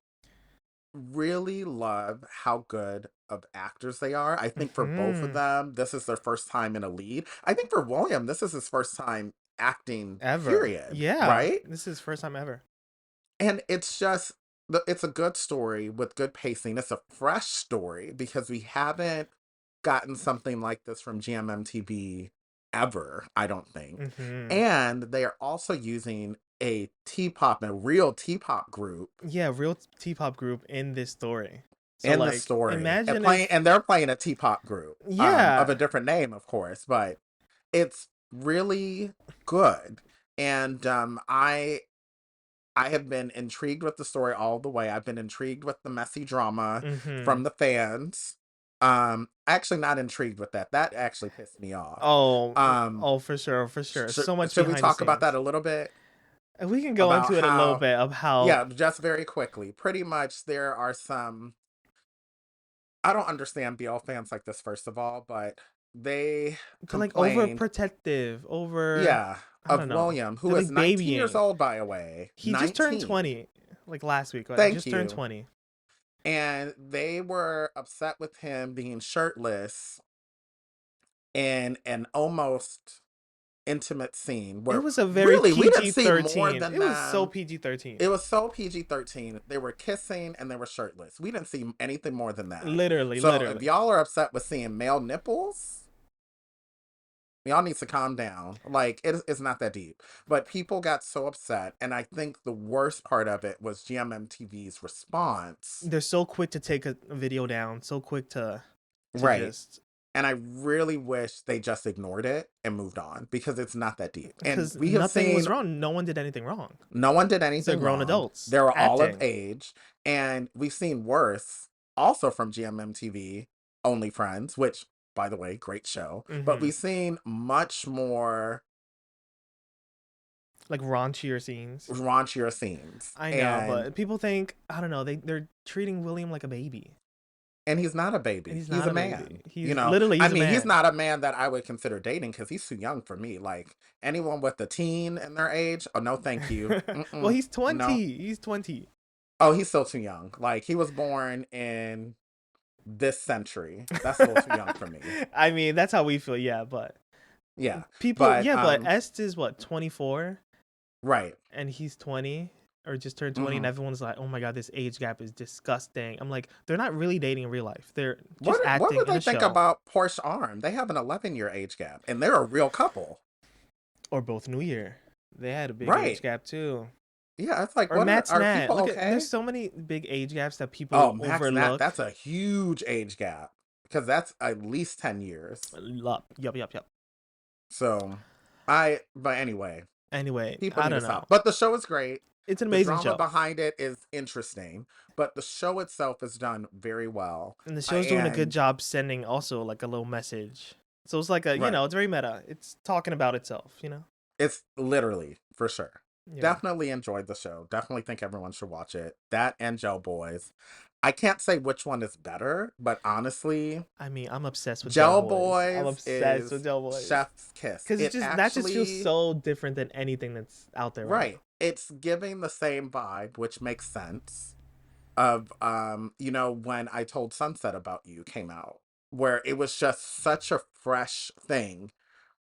Speaker 1: really love how good of actors they are. I think for both of
Speaker 2: Hmm.
Speaker 1: them, this is their first time in a lead. I think for William, this is his first time acting,
Speaker 2: Ever.
Speaker 1: period.
Speaker 2: Yeah.
Speaker 1: Right?
Speaker 2: This is first time ever.
Speaker 1: And it's just it's a good story with good pacing. It's a fresh story because we haven't gotten something like this from GMMTV ever, I don't think.
Speaker 2: Hmm.
Speaker 1: And they are also using a T-pop, a real T-pop group
Speaker 2: Yeah, real T-pop group in this story. So
Speaker 1: in the
Speaker 2: like,
Speaker 1: story and
Speaker 2: imagine if,
Speaker 1: they're playing a T-pop group of
Speaker 2: yeah,
Speaker 1: a different name, of course, but it's really good. And I have been intrigued with the story all the way. I've been intrigued with the messy drama
Speaker 2: mm-hmm.
Speaker 1: from the fans. Actually not intrigued with that. That actually pissed me off.
Speaker 2: Oh,
Speaker 1: Um,
Speaker 2: oh, for sure, for sure. So much
Speaker 1: should we
Speaker 2: behind the
Speaker 1: talk about that
Speaker 2: scenes.
Speaker 1: a little bit?
Speaker 2: And we can go
Speaker 1: About
Speaker 2: into it a little
Speaker 1: how,
Speaker 2: bit of how,
Speaker 1: yeah, just very quickly. Pretty much there are some, I don't understand BL fans like this, first of all, but they
Speaker 2: they're like
Speaker 1: complained,
Speaker 2: overprotective, over,
Speaker 1: yeah,
Speaker 2: I
Speaker 1: of
Speaker 2: don't know.
Speaker 1: William,
Speaker 2: They're
Speaker 1: who is
Speaker 2: like
Speaker 1: 19 years
Speaker 2: babying.
Speaker 1: old, by the way.
Speaker 2: He just turned
Speaker 1: 19.
Speaker 2: 20, like last week. Right?
Speaker 1: Thank
Speaker 2: Just turned
Speaker 1: you.
Speaker 2: 20.
Speaker 1: And they were upset with him being shirtless in an almost intimate scene
Speaker 2: It
Speaker 1: where
Speaker 2: was a very
Speaker 1: really we didn't
Speaker 2: PG
Speaker 1: see more
Speaker 2: 13.
Speaker 1: than
Speaker 2: It was so
Speaker 1: them.
Speaker 2: PG 13.
Speaker 1: It was so PG-13. They were kissing and they were shirtless. We didn't see anything more than that.
Speaker 2: Literally,
Speaker 1: So if
Speaker 2: literally.
Speaker 1: y'all are upset with seeing male nipples, y'all need to calm down. Like, it's not that deep. But people got so upset. And I think the worst part of it was GMMTV's response.
Speaker 2: They're so quick to take a video down, so quick to
Speaker 1: Right.
Speaker 2: just,
Speaker 1: And I really wish they just ignored it and moved on because it's not that deep. And
Speaker 2: because
Speaker 1: we have
Speaker 2: nothing was
Speaker 1: seen
Speaker 2: wrong. No one did anything wrong.
Speaker 1: no one did
Speaker 2: They're
Speaker 1: anything
Speaker 2: grown
Speaker 1: wrong.
Speaker 2: adults
Speaker 1: They were all of
Speaker 2: acting.
Speaker 1: age. And we've seen worse also from GMMTV, Only Friends, which, by the way, great show. But
Speaker 2: Hmm.
Speaker 1: we've seen much more
Speaker 2: Like raunchier scenes.
Speaker 1: raunchier scenes.
Speaker 2: I know,
Speaker 1: And
Speaker 2: but people think, I don't know, they're treating William like a baby.
Speaker 1: he's not a
Speaker 2: And
Speaker 1: baby.
Speaker 2: he's
Speaker 1: He's
Speaker 2: not
Speaker 1: a
Speaker 2: a baby.
Speaker 1: man.
Speaker 2: He's literally
Speaker 1: I
Speaker 2: he's a
Speaker 1: mean, he's
Speaker 2: man.
Speaker 1: not a man that I would consider dating because he's too young for me. Like anyone with a teen in their age, oh no, thank you.
Speaker 2: Well,
Speaker 1: Mm-mm,
Speaker 2: he's
Speaker 1: no.
Speaker 2: 20. He's 20.
Speaker 1: Oh, he's still too young. Like he was born in this century. That's a little too young for me.
Speaker 2: I mean, that's how we feel, yeah, but
Speaker 1: Yeah,
Speaker 2: people,
Speaker 1: but
Speaker 2: yeah, but Est is what, 24,
Speaker 1: right.
Speaker 2: and he's 20 or just turned 20, and
Speaker 1: Hmm.
Speaker 2: everyone's like, "Oh my god, this age gap is disgusting." I'm like, they're not really dating in real life. They're just
Speaker 1: What
Speaker 2: acting
Speaker 1: would
Speaker 2: in
Speaker 1: they
Speaker 2: a
Speaker 1: think
Speaker 2: show,
Speaker 1: about Porsche Arm? They have an 11-year age gap, and they're a real couple.
Speaker 2: or both New Year. They had a big age
Speaker 1: Right.
Speaker 2: gap too.
Speaker 1: Yeah, it's like,
Speaker 2: Or Matt's
Speaker 1: are
Speaker 2: Nat.
Speaker 1: people
Speaker 2: Look at there's
Speaker 1: okay?
Speaker 2: so many big age gaps that
Speaker 1: Oh,
Speaker 2: people
Speaker 1: Max Nat,
Speaker 2: overlook.
Speaker 1: that's a huge age gap because that's at least 10 years.
Speaker 2: Yup.
Speaker 1: So, but anyway,
Speaker 2: Anyway,
Speaker 1: people
Speaker 2: I
Speaker 1: need to
Speaker 2: don't
Speaker 1: stop.
Speaker 2: know.
Speaker 1: But the show is great.
Speaker 2: It's an
Speaker 1: The
Speaker 2: amazing
Speaker 1: drama
Speaker 2: show,
Speaker 1: behind it is interesting, but the show itself is done very well.
Speaker 2: and the show's doing a good
Speaker 1: And
Speaker 2: job sending also like a little message. So it's like a,
Speaker 1: right,
Speaker 2: it's very meta. It's talking about itself.
Speaker 1: It's literally for sure.
Speaker 2: Yeah.
Speaker 1: Definitely enjoyed the show. Definitely think everyone should watch it. That and Gel Boys. I can't say which one is better, but honestly,
Speaker 2: I mean, I'm obsessed with Gel
Speaker 1: Gel
Speaker 2: Boys. I'm
Speaker 1: Boys
Speaker 2: obsessed with
Speaker 1: is
Speaker 2: Gel Boys.
Speaker 1: chef's kiss.
Speaker 2: Cause
Speaker 1: It
Speaker 2: that just feels
Speaker 1: actually,
Speaker 2: so different than anything that's out there right
Speaker 1: right.
Speaker 2: now.
Speaker 1: It's giving the same vibe, which makes sense. Of when I Told Sunset About You came out, where it was just such a fresh thing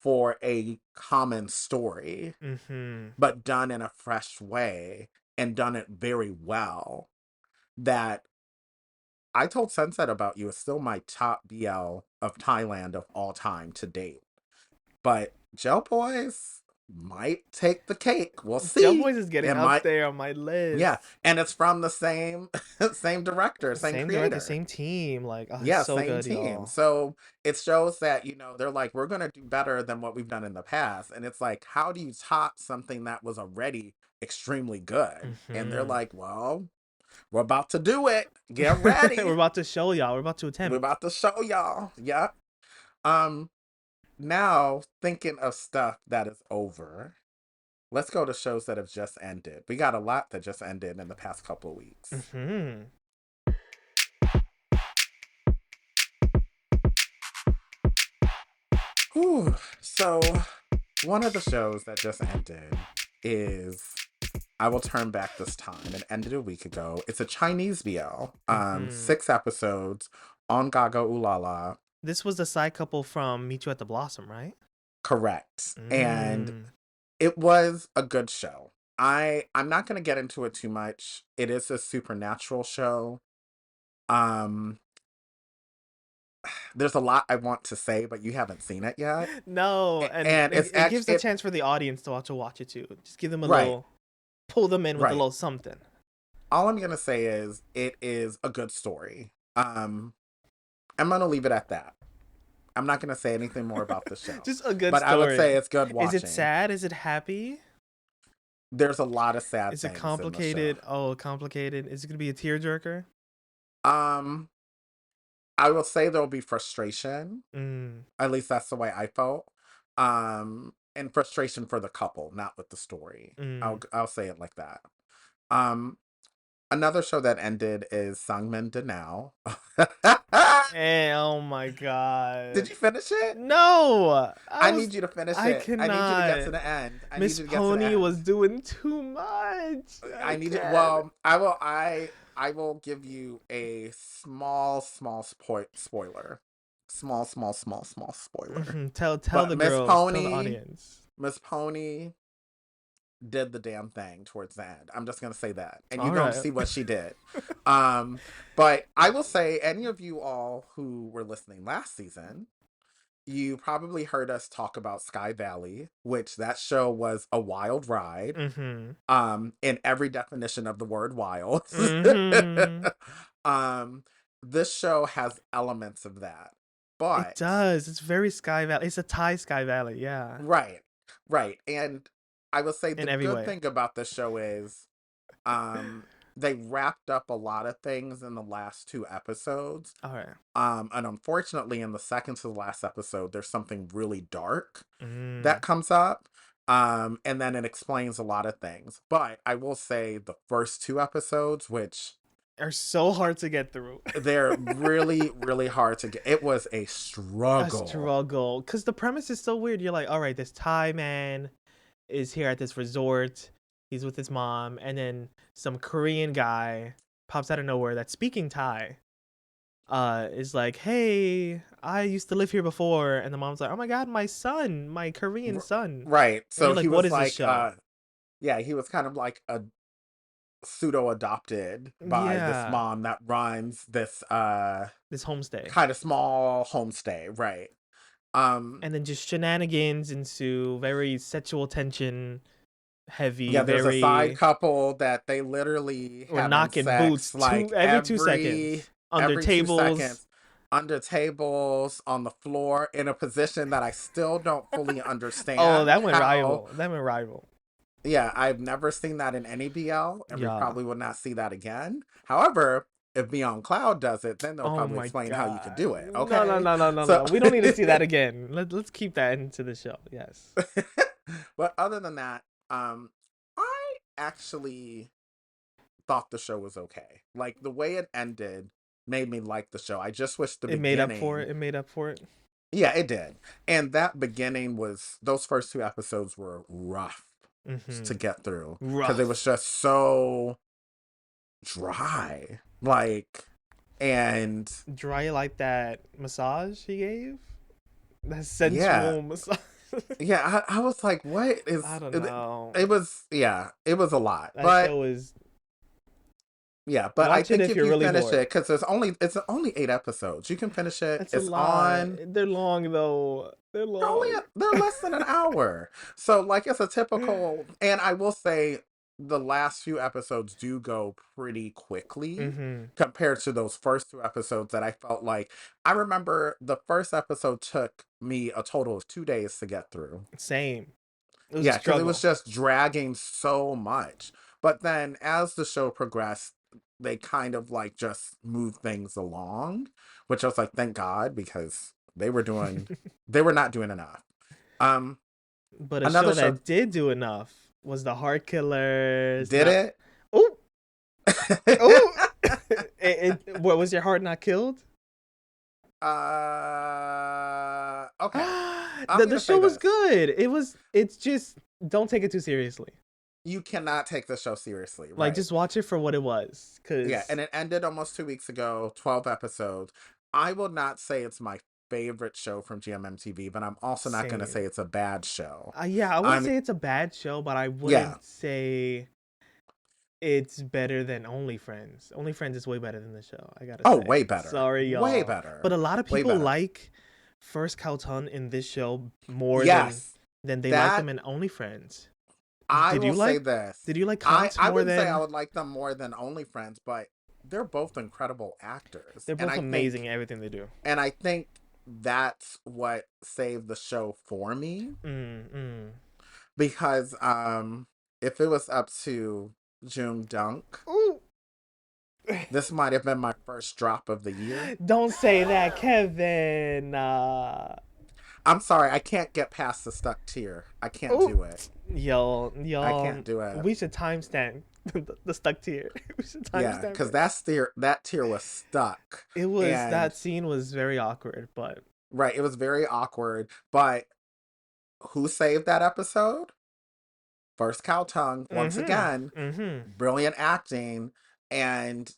Speaker 1: for a common story,
Speaker 2: Mm-hmm.
Speaker 1: but done in a fresh way and done it very well. That I Told Sunset About You is still my top BL of Thailand of all time to date. But Gel Boys might take the cake. We'll
Speaker 2: Gel
Speaker 1: see.
Speaker 2: Boys is getting
Speaker 1: It
Speaker 2: up
Speaker 1: might,
Speaker 2: there on my
Speaker 1: yeah.
Speaker 2: list.
Speaker 1: And it's from the same same director, same
Speaker 2: Same director,
Speaker 1: creator.
Speaker 2: same team. Like, oh, it's
Speaker 1: Yeah,
Speaker 2: so
Speaker 1: same
Speaker 2: good,
Speaker 1: team.
Speaker 2: y'all.
Speaker 1: So it shows that, they're like, we're going to do better than what we've done in the past. And it's like, how do you top something that was already extremely good? And they're
Speaker 2: Mm-hmm.
Speaker 1: like, well, we're about to do it. Get
Speaker 2: We're
Speaker 1: ready.
Speaker 2: about to show y'all. We're about to
Speaker 1: We're
Speaker 2: attempt.
Speaker 1: about to show y'all. Yep. Um, Now thinking of stuff that is over, let's go to shows that have just ended. We got a lot that just ended in the past couple of weeks.
Speaker 2: Mm-hmm.
Speaker 1: Whew. So one of the shows that just ended is I Will Turn Back This Time. It ended a week ago. It's a Chinese BL.
Speaker 2: Mm-hmm.
Speaker 1: 6 episodes on Gaga Ulala.
Speaker 2: This was the side couple from Meet You at the Blossom, right?
Speaker 1: Correct. And
Speaker 2: Mm.
Speaker 1: it was a good show. I'm not gonna get into it too much. It is a supernatural show. Um there's a lot I want to say, but you haven't seen it yet.
Speaker 2: No, and
Speaker 1: And it's
Speaker 2: it gives
Speaker 1: actually
Speaker 2: the
Speaker 1: it
Speaker 2: chance for the audience to watch it too. Just give them a
Speaker 1: right,
Speaker 2: little, pull them in with a
Speaker 1: right.
Speaker 2: little something.
Speaker 1: All I'm gonna say is it is a good story. I'm gonna leave it at that. I'm not gonna say anything more about the show.
Speaker 2: Just a good
Speaker 1: But I would say
Speaker 2: story.
Speaker 1: it's good
Speaker 2: Is it
Speaker 1: watching.
Speaker 2: sad? Is it happy?
Speaker 1: There's a lot of sad
Speaker 2: Is it
Speaker 1: things in the show.
Speaker 2: complicated? Oh, complicated. Is it gonna be a tearjerker?
Speaker 1: Um, I will say there'll be frustration.
Speaker 2: Mm.
Speaker 1: At least that's the way I felt. And frustration for the couple, not with the story.
Speaker 2: Mm.
Speaker 1: I'll say it like that. Um, Another show that ended is Sangmin Now.
Speaker 2: And oh my god.
Speaker 1: Did you finish it?
Speaker 2: No,
Speaker 1: I need you to finish
Speaker 2: I
Speaker 1: it. I need you to get
Speaker 2: cannot.
Speaker 1: to the end. I need
Speaker 2: Miss
Speaker 1: you to get to the
Speaker 2: Pony was
Speaker 1: end.
Speaker 2: doing too much.
Speaker 1: I
Speaker 2: I
Speaker 1: need you.
Speaker 2: can't.
Speaker 1: Well, I will give you a small spoiler. Small spoiler.
Speaker 2: Tell
Speaker 1: But
Speaker 2: the girls, tell the audience.
Speaker 1: Miss Pony did the damn thing towards the end. I'm just gonna say that, and you're
Speaker 2: All
Speaker 1: gonna
Speaker 2: right.
Speaker 1: see what she did. Um, but I will say, any of you all who were listening last season, you probably heard us talk about Sky Valley, which that show was a wild ride.
Speaker 2: Mm-hmm.
Speaker 1: In every definition of the word wild.
Speaker 2: Mm-hmm.
Speaker 1: um, this show has elements of that,
Speaker 2: It
Speaker 1: but
Speaker 2: does. It's very Sky Valley. It's a Thai Sky Valley. Yeah.
Speaker 1: right, right, and I will say the
Speaker 2: In every
Speaker 1: good
Speaker 2: way.
Speaker 1: thing about this show is, um, they wrapped up a lot of things in the last 2 episodes.
Speaker 2: All right.
Speaker 1: And unfortunately, in the second to the last episode, there's something really dark
Speaker 2: Mm.
Speaker 1: that comes up. And then it explains a lot of things. But I will say the first 2 episodes, which
Speaker 2: Are so hard to get through.
Speaker 1: they're really, really hard to get. It was a
Speaker 2: A
Speaker 1: struggle.
Speaker 2: struggle. Because the premise is so weird. You're like, all right, this Thai man is here at this resort. He's with his mom. And then some Korean guy pops out of nowhere that's speaking Thai. Is like, hey, I used to live here before. And the mom's like, oh my God, my son, my Korean
Speaker 1: R-
Speaker 2: son.
Speaker 1: right.
Speaker 2: And
Speaker 1: So
Speaker 2: you're
Speaker 1: he
Speaker 2: like, what
Speaker 1: was
Speaker 2: is this
Speaker 1: like,
Speaker 2: show?
Speaker 1: yeah, he was kind of like a pseudo adopted by this
Speaker 2: Yeah.
Speaker 1: mom that runs this
Speaker 2: This homestay.
Speaker 1: kind of small homestay, right? Um
Speaker 2: And then just shenanigans ensue, very sexual tension heavy,
Speaker 1: yeah, there's a side
Speaker 2: very
Speaker 1: couple that they literally
Speaker 2: we're
Speaker 1: having
Speaker 2: knocking
Speaker 1: sex
Speaker 2: boots
Speaker 1: like
Speaker 2: every 2 seconds under
Speaker 1: every two
Speaker 2: tables.
Speaker 1: seconds under tables on the floor in a position that I still don't fully
Speaker 2: Oh,
Speaker 1: understand
Speaker 2: that went
Speaker 1: how.
Speaker 2: rival. That went rival.
Speaker 1: Yeah, I've never seen that in any BL, and we
Speaker 2: Yeah.
Speaker 1: probably will not see that again. However, if Beyond Cloud does it, then they'll
Speaker 2: Oh
Speaker 1: probably
Speaker 2: my
Speaker 1: explain how you can
Speaker 2: god.
Speaker 1: do it.
Speaker 2: No, no,
Speaker 1: Okay,
Speaker 2: no, no, no,
Speaker 1: so
Speaker 2: no. We don't need to see that again. Let's keep that into the show. Yes.
Speaker 1: But other than that, I actually thought the show was okay. Like the way it ended made me like the show. I just wish the
Speaker 2: It made up for
Speaker 1: beginning.
Speaker 2: it. It made up for it.
Speaker 1: Yeah, it did. And that beginning was those first two episodes were rough to
Speaker 2: Mm-hmm.
Speaker 1: get through because it was
Speaker 2: Rough.
Speaker 1: just so dry. Like, and
Speaker 2: Dry like that massage he gave. That
Speaker 1: yeah,
Speaker 2: sensual massage.
Speaker 1: yeah. I was like, what
Speaker 2: I
Speaker 1: is
Speaker 2: don't
Speaker 1: it?
Speaker 2: know.
Speaker 1: It was, yeah, it was a lot.
Speaker 2: That
Speaker 1: But
Speaker 2: show is.
Speaker 1: yeah, but I
Speaker 2: Watch it
Speaker 1: think
Speaker 2: if
Speaker 1: if
Speaker 2: you're
Speaker 1: you
Speaker 2: really
Speaker 1: finish
Speaker 2: bored.
Speaker 1: it, because it's only 8 episodes, you can finish it.
Speaker 2: That's a
Speaker 1: It's
Speaker 2: lot.
Speaker 1: on.
Speaker 2: They're long though. They're long.
Speaker 1: They're less than an hour. So like it's a typical, and I will say the last few episodes do go pretty quickly
Speaker 2: Mm-hmm.
Speaker 1: compared to those first two episodes that I felt like I remember the first episode took me a total of 2 days to get through.
Speaker 2: Same. It was a
Speaker 1: Yeah, because it was
Speaker 2: struggle.
Speaker 1: just dragging so much. But then as the show progressed, they kind of like just moved things along, which I was like, thank God, because they were not doing enough. Um,
Speaker 2: But a
Speaker 1: Another
Speaker 2: show
Speaker 1: show
Speaker 2: that did do enough was the Heart Killers.
Speaker 1: did
Speaker 2: Not.
Speaker 1: it.
Speaker 2: Oh, oh. What was your heart not killed?
Speaker 1: Okay. I'm
Speaker 2: The
Speaker 1: gonna say
Speaker 2: show was
Speaker 1: this.
Speaker 2: good. It was. It's just don't take it too seriously.
Speaker 1: You cannot take the show seriously,
Speaker 2: Like
Speaker 1: right?
Speaker 2: just watch it for what it was.
Speaker 1: Yeah,
Speaker 2: Cause
Speaker 1: and it ended almost 2 weeks ago, 12 episodes. I will not say it's my favorite show from GMMTV, but I'm also not gonna say
Speaker 2: same.
Speaker 1: it's a bad show.
Speaker 2: Yeah, I wouldn't
Speaker 1: I'm
Speaker 2: say it's a bad show, but I
Speaker 1: Yeah.
Speaker 2: wouldn't say it's better than Only Friends. Only Friends is way better than the show. I gotta
Speaker 1: Oh,
Speaker 2: say.
Speaker 1: way better.
Speaker 2: Sorry,
Speaker 1: Way
Speaker 2: y'all, but
Speaker 1: better.
Speaker 2: a lot of
Speaker 1: Way
Speaker 2: people
Speaker 1: better.
Speaker 2: like First Cowton in this show more
Speaker 1: Yes.
Speaker 2: than they like
Speaker 1: That
Speaker 2: them in Only Friends.
Speaker 1: I
Speaker 2: Did
Speaker 1: will
Speaker 2: you
Speaker 1: say
Speaker 2: like
Speaker 1: this.
Speaker 2: Did you like Kant
Speaker 1: I
Speaker 2: more
Speaker 1: wouldn't say I
Speaker 2: than?
Speaker 1: would like them more than Only Friends, but they're both incredible actors.
Speaker 2: They're both amazing at everything they do.
Speaker 1: And I think that's what saved the show for me
Speaker 2: Mm, mm.
Speaker 1: because if it was up to June Dunk,
Speaker 2: Ooh.
Speaker 1: this might have been my first drop of the year.
Speaker 2: Don't say that, Kevin.
Speaker 1: I'm sorry, I can't get past the stuck tear. I can't
Speaker 2: Oh,
Speaker 1: do it. I
Speaker 2: y'all,
Speaker 1: can't do it.
Speaker 2: we should timestamp the stuck tear. We should
Speaker 1: Yeah,
Speaker 2: timestamp
Speaker 1: because
Speaker 2: it.
Speaker 1: that tear was stuck.
Speaker 2: It was
Speaker 1: And
Speaker 2: that scene was very awkward, but
Speaker 1: right, it was very awkward. But who saved that episode? First Cow Tongue, once
Speaker 2: mm-hmm,
Speaker 1: again,
Speaker 2: mm-hmm.
Speaker 1: brilliant acting. And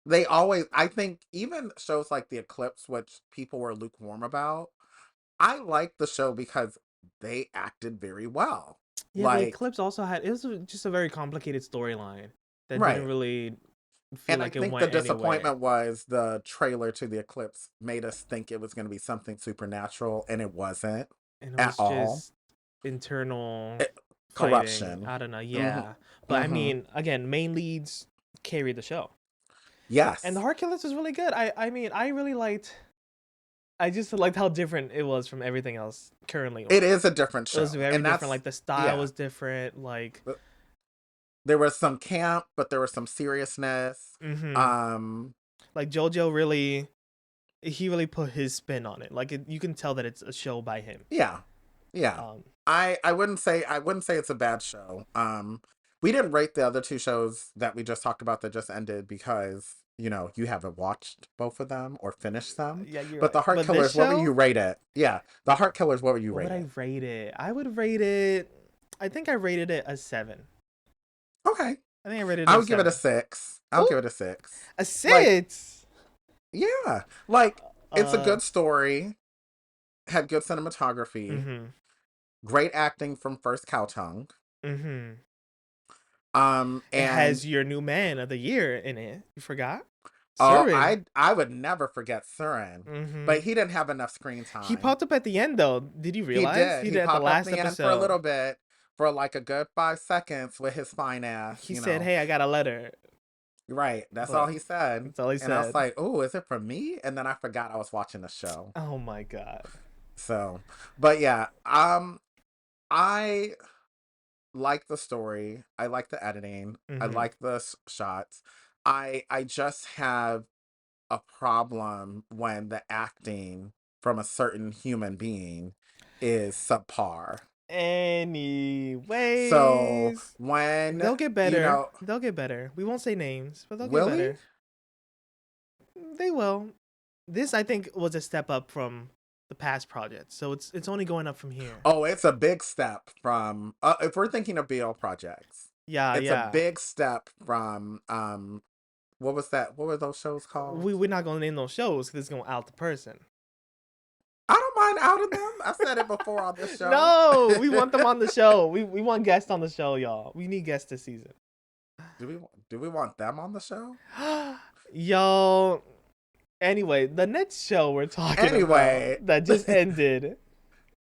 Speaker 1: they always, I think, even shows like The Eclipse, which people were lukewarm about, I liked the show because they acted very well.
Speaker 2: Yeah, the
Speaker 1: Like,
Speaker 2: Eclipse also had it was just a very complicated storyline that didn't
Speaker 1: right.
Speaker 2: really feel
Speaker 1: And I
Speaker 2: like it
Speaker 1: think the
Speaker 2: went anywhere.
Speaker 1: disappointment was the trailer to The Eclipse made us think it was going to be something supernatural, and it wasn't
Speaker 2: And it
Speaker 1: at
Speaker 2: was
Speaker 1: all.
Speaker 2: just internal
Speaker 1: It,
Speaker 2: fighting.
Speaker 1: corruption.
Speaker 2: I don't know.
Speaker 1: Hmm.
Speaker 2: Yeah, but I
Speaker 1: Hmm.
Speaker 2: mean, again, main leads carried the show, and the
Speaker 1: Yes.
Speaker 2: Heart Killers was really good. I mean, I really liked. I just liked how different it was from everything else currently
Speaker 1: It
Speaker 2: on.
Speaker 1: is a different
Speaker 2: It was
Speaker 1: show.
Speaker 2: very
Speaker 1: And
Speaker 2: different.
Speaker 1: that's,
Speaker 2: Like the style
Speaker 1: yeah.
Speaker 2: was different. Like,
Speaker 1: There was some camp, but there was some seriousness.
Speaker 2: mm-hmm.
Speaker 1: Um,
Speaker 2: Like JoJo really, he really put his spin on it. Like you can tell that it's a show by him.
Speaker 1: yeah. Yeah.
Speaker 2: Um,
Speaker 1: I wouldn't say it's a bad show. We didn't rate the other two shows that we just talked about that just ended because, you haven't watched both of them or finished them.
Speaker 2: yeah, you're
Speaker 1: But
Speaker 2: right.
Speaker 1: the Heart
Speaker 2: But this
Speaker 1: Killers, what would you
Speaker 2: show,
Speaker 1: rate it? Yeah. The Heart Killers, what would you
Speaker 2: what would
Speaker 1: rate
Speaker 2: I
Speaker 1: it?
Speaker 2: rate it? I would rate it. I think I rated it a 7.
Speaker 1: Okay.
Speaker 2: I think I rated it
Speaker 1: I
Speaker 2: a
Speaker 1: would give it a
Speaker 2: 7.
Speaker 1: 6. I'll
Speaker 2: Oh,
Speaker 1: give it a 6.
Speaker 2: a
Speaker 1: Like,
Speaker 2: 6.
Speaker 1: yeah. Like, it's a
Speaker 2: Uh,
Speaker 1: good story, had good cinematography,
Speaker 2: mm-hmm,
Speaker 1: great acting from First Cow Tongue.
Speaker 2: mm-hmm. It
Speaker 1: And
Speaker 2: has your new man of the year in it. You forgot?
Speaker 1: oh,
Speaker 2: Surin.
Speaker 1: I would never forget Surin,
Speaker 2: Mm-hmm.
Speaker 1: but he didn't have enough screen
Speaker 2: He
Speaker 1: time.
Speaker 2: popped up at the end though. Did you
Speaker 1: He
Speaker 2: realize
Speaker 1: did.
Speaker 2: he
Speaker 1: He
Speaker 2: did at the
Speaker 1: popped up
Speaker 2: last
Speaker 1: in the end for a
Speaker 2: episode?
Speaker 1: little bit, for like a good 5 seconds with his fine ass,
Speaker 2: He said, "Hey, I got a letter,"
Speaker 1: Right. That's all
Speaker 2: but
Speaker 1: he said.
Speaker 2: that's all he
Speaker 1: And I was
Speaker 2: said.
Speaker 1: like, oh, is it for me? And then I forgot I was watching the show.
Speaker 2: Oh my god.
Speaker 1: So, but yeah, I like the story. I like the editing. I
Speaker 2: Mm-hmm.
Speaker 1: like the shots. I just have a problem when the acting from a certain human being is subpar. So
Speaker 2: Anyways,
Speaker 1: when,
Speaker 2: they'll get
Speaker 1: you
Speaker 2: better.
Speaker 1: know,
Speaker 2: They'll get better. We won't say names, but they'll get
Speaker 1: Willie?
Speaker 2: better. They will. This I think was a step up from the past project, so it's only going up from here.
Speaker 1: Oh, it's a big step from, if we're thinking of BL projects,
Speaker 2: Yeah,
Speaker 1: it's a
Speaker 2: yeah.
Speaker 1: big step from, what was that? What were those shows called?
Speaker 2: We're not gonna name those shows because it's gonna out the person.
Speaker 1: I don't mind outing them. I said it before on this show.
Speaker 2: No, we want them on the show. We want guests on the show, y'all. We need guests this season.
Speaker 1: Do we want them on the show?
Speaker 2: Yo. Anyway, the next show we're talking about
Speaker 1: Anyway,
Speaker 2: that just ended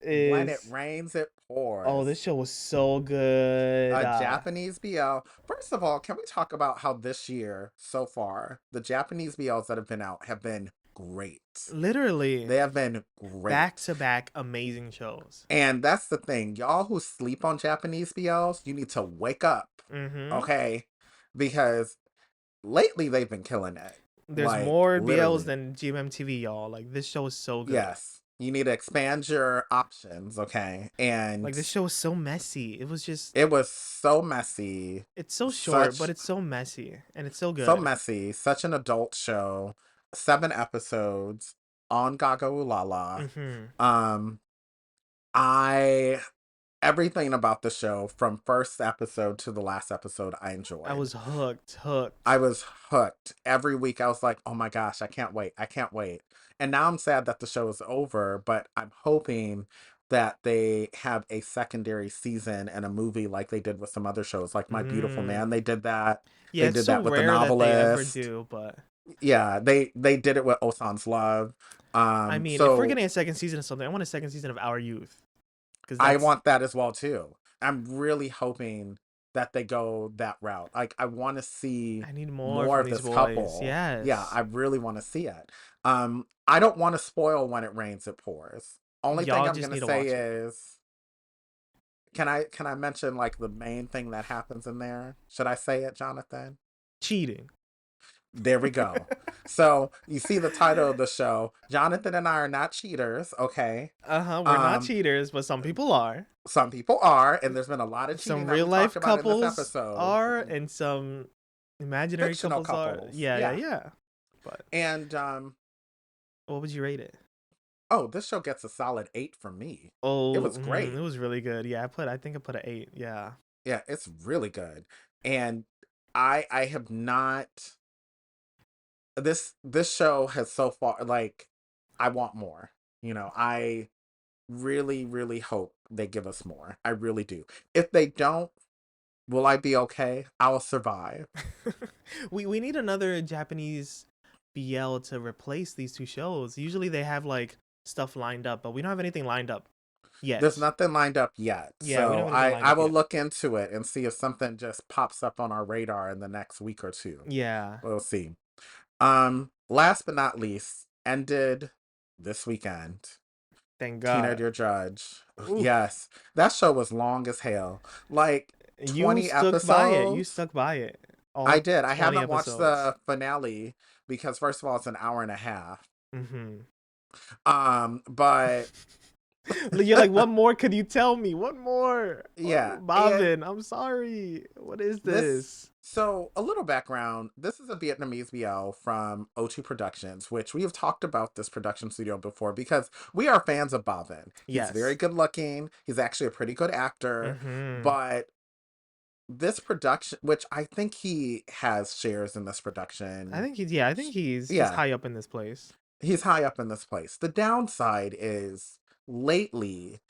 Speaker 1: when it
Speaker 2: is
Speaker 1: rains, it
Speaker 2: oh,
Speaker 1: pours.
Speaker 2: this show was so good.
Speaker 1: A Japanese BL. First of all, can we talk about how this year so far the Japanese BLs that have been out have been great?
Speaker 2: Literally
Speaker 1: They have been
Speaker 2: back
Speaker 1: great.
Speaker 2: to back amazing shows.
Speaker 1: And that's the thing. Y'all who sleep on Japanese BLs, you need to wake up.
Speaker 2: Mm-hmm.
Speaker 1: Okay? Because lately they've been killing it.
Speaker 2: There's
Speaker 1: Like,
Speaker 2: more BLs
Speaker 1: literally.
Speaker 2: than GMMTV, y'all. Like this show is so good.
Speaker 1: Yes. You need to expand your options, okay?
Speaker 2: Like
Speaker 1: And
Speaker 2: this show is so messy. It was just
Speaker 1: it was so messy.
Speaker 2: it's so short, but
Speaker 1: Such
Speaker 2: it's so messy and it's so
Speaker 1: so
Speaker 2: good.
Speaker 1: messy. Such an adult show. 7 episodes on Gaga Ulala.
Speaker 2: Mm-hmm.
Speaker 1: Um, I everything about the show from first episode to the last episode I
Speaker 2: I
Speaker 1: enjoyed.
Speaker 2: was hooked, hooked.
Speaker 1: I was hooked. Every week I was like, oh my gosh, I can't wait. I can't wait. And now I'm sad that the show is over, but I'm hoping that they have a secondary season and a movie like they did with some other shows, like My Beautiful Man.
Speaker 2: Mm.
Speaker 1: They did that.
Speaker 2: Yeah,
Speaker 1: They
Speaker 2: it's
Speaker 1: did
Speaker 2: so
Speaker 1: that with The
Speaker 2: rare that they ever
Speaker 1: Novelist.
Speaker 2: do, but
Speaker 1: Yeah, they did it with Osan's Love.
Speaker 2: I mean, if we're
Speaker 1: So
Speaker 2: getting a second season of something, I want a second season of Our Youth because
Speaker 1: I
Speaker 2: that's
Speaker 1: want that as well too. I'm really hoping that they go that route. Like I want to see
Speaker 2: I need more
Speaker 1: more
Speaker 2: from
Speaker 1: of
Speaker 2: these
Speaker 1: this
Speaker 2: boys.
Speaker 1: couple. Yeah,
Speaker 2: Yes,
Speaker 1: I really want to see it. I don't want to spoil When It Rains It Pours. Only thing
Speaker 2: y'all
Speaker 1: I'm
Speaker 2: just
Speaker 1: gonna
Speaker 2: need to
Speaker 1: say
Speaker 2: watch it.
Speaker 1: is can I mention like the main thing that happens in there? Should I say it, Jonathan?
Speaker 2: Cheating.
Speaker 1: There we go. So you see the title of the show. Jonathan and I are not cheaters, okay?
Speaker 2: We're not
Speaker 1: Um,
Speaker 2: cheaters, but some people are.
Speaker 1: some people are, and there's been a lot of
Speaker 2: Some
Speaker 1: cheating that
Speaker 2: real
Speaker 1: we talked
Speaker 2: life
Speaker 1: about in this
Speaker 2: couples
Speaker 1: episode.
Speaker 2: are, and some imaginary
Speaker 1: Fictional
Speaker 2: couples are.
Speaker 1: couples,
Speaker 2: Yeah, yeah,
Speaker 1: yeah.
Speaker 2: yeah. But
Speaker 1: And
Speaker 2: what would you rate it?
Speaker 1: oh, this show gets a solid 8 from me. It
Speaker 2: Oh,
Speaker 1: was great.
Speaker 2: it was really good. Yeah, I think I put an 8. Yeah.
Speaker 1: Yeah, it's really good. And I have not this show has so far like I want more. I really, really hope they give us more. I really do. If they don't, will I be okay? I'll survive.
Speaker 2: We need another Japanese BL to replace these two shows. Usually they have like stuff lined up, but we don't have anything lined up
Speaker 1: There's
Speaker 2: yet.
Speaker 1: nothing lined up yet.
Speaker 2: Yeah, we don't
Speaker 1: So
Speaker 2: have anything lined
Speaker 1: I
Speaker 2: up
Speaker 1: will
Speaker 2: yet.
Speaker 1: look into it and see if something just pops up on our radar in the next week or two.
Speaker 2: Yeah.
Speaker 1: We'll see. Last but not least, ended this weekend.
Speaker 2: Thank God.
Speaker 1: Teenager Judge.
Speaker 2: Oof.
Speaker 1: Yes. That show was long as hell. Like
Speaker 2: You
Speaker 1: 20
Speaker 2: stuck by it. You
Speaker 1: episodes.
Speaker 2: stuck by it.
Speaker 1: I
Speaker 2: All
Speaker 1: did. I
Speaker 2: 20
Speaker 1: haven't watched
Speaker 2: episodes.
Speaker 1: the finale because first of all it's an hour and a half.
Speaker 2: Mhm.
Speaker 1: But
Speaker 2: You're like, what more could you tell me? What more?
Speaker 1: yeah, and
Speaker 2: Bavin, I'm sorry. What is
Speaker 1: this
Speaker 2: this?
Speaker 1: so a little background. This is a Vietnamese BL from O2 Productions, which we have talked about this production studio before because we are fans of Bavin. He's very
Speaker 2: Yes.
Speaker 1: good looking. He's actually a pretty good actor,
Speaker 2: Mhm.
Speaker 1: but this production, which I think he has shares in this
Speaker 2: I
Speaker 1: production.
Speaker 2: think he's yeah, I think he's
Speaker 1: Yeah,
Speaker 2: high up in this place.
Speaker 1: he's high up in this place. The downside is lately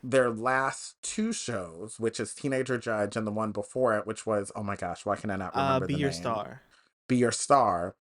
Speaker 1: their last two shows, which is Teenager Judge and the one before it, which was, oh my gosh, why can I not remember
Speaker 2: Be
Speaker 1: the
Speaker 2: your
Speaker 1: name?
Speaker 2: star.
Speaker 1: Be Your Star.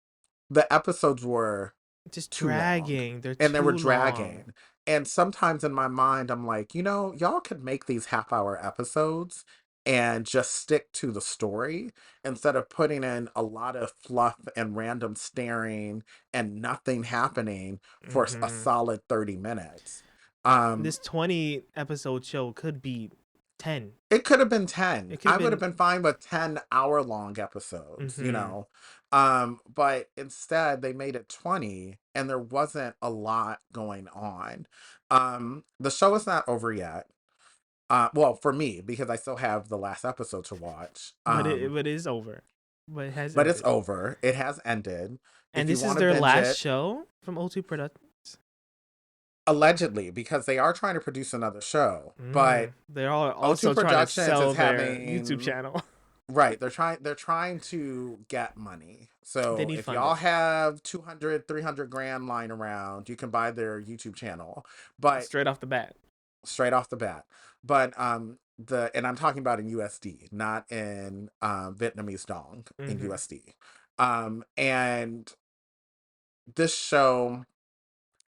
Speaker 1: The episodes were
Speaker 2: Just
Speaker 1: too long
Speaker 2: dragging. They're
Speaker 1: and they were
Speaker 2: too long.
Speaker 1: dragging. And sometimes in my mind, I'm like, y'all could make these half-hour episodes and just stick to the story instead of putting in a lot of fluff and random staring and nothing happening for a
Speaker 2: Mhm.
Speaker 1: solid 30 minutes. Um,
Speaker 2: This 20 episode show could be 10.
Speaker 1: It could have been 10.
Speaker 2: It could have
Speaker 1: I would have
Speaker 2: been
Speaker 1: been fine with 10-hour-long episodes, you
Speaker 2: mhm.
Speaker 1: know. But instead they made it 20 and there wasn't a lot going on. The show is not over yet. Well, for me, because I still have the last episode to watch.
Speaker 2: But it is over. But it has
Speaker 1: But it's
Speaker 2: ended.
Speaker 1: over. It has ended.
Speaker 2: And
Speaker 1: If you
Speaker 2: this is
Speaker 1: want to
Speaker 2: their
Speaker 1: binge
Speaker 2: last
Speaker 1: it,
Speaker 2: show from O2 Productions.
Speaker 1: allegedly, because they are trying to produce another show, but
Speaker 2: They're all
Speaker 1: O2
Speaker 2: also trying to
Speaker 1: Productions is
Speaker 2: sell their YouTube
Speaker 1: having
Speaker 2: channel.
Speaker 1: right. They're trying to get money.
Speaker 2: They
Speaker 1: So
Speaker 2: need
Speaker 1: if y'all
Speaker 2: funding
Speaker 1: have 200, 300 grand lying around, you can buy their YouTube channel. But
Speaker 2: straight off the bat.
Speaker 1: straight off the bat. But the and I'm talking about in USD, not in Vietnamese dong, in
Speaker 2: Mm-hmm.
Speaker 1: USD. And this show,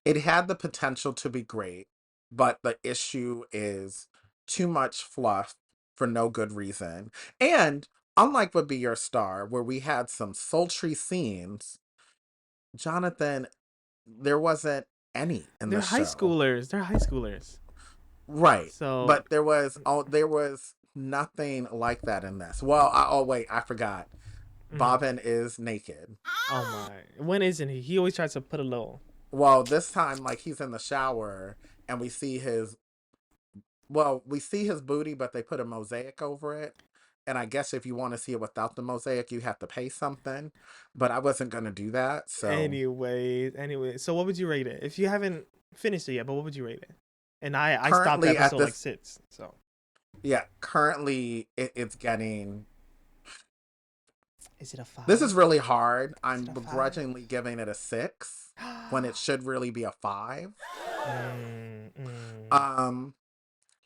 Speaker 1: it had the potential to be great, but the issue is too much fluff for no good reason. And unlike Would Be Your Star, where we had some sultry scenes, Jonathan, there wasn't any in the
Speaker 2: They're high
Speaker 1: show.
Speaker 2: schoolers. They're high schoolers.
Speaker 1: Right.
Speaker 2: So,
Speaker 1: But there was nothing like that in this. Well, oh wait, I forgot.
Speaker 2: mm,
Speaker 1: Bobbin is naked.
Speaker 2: oh my. When isn't he? He always tries to put a little.
Speaker 1: Well, this time like he's in the shower and we see his booty, but they put a mosaic over it. And I guess if you want to see it without the mosaic, you have to pay something. But I wasn't gonna do that. So
Speaker 2: Anyway. So what would you rate it? If you haven't finished it yet, but what would you rate it? And I stopped the
Speaker 1: currently at
Speaker 2: episode like
Speaker 1: this
Speaker 2: six. So
Speaker 1: yeah, currently it's getting
Speaker 2: is it a
Speaker 1: this
Speaker 2: five?
Speaker 1: is really hard.
Speaker 2: Is
Speaker 1: I'm
Speaker 2: it a five?
Speaker 1: begrudgingly giving it a 6 when it should really be a 5.
Speaker 2: mm, mm,
Speaker 1: Um,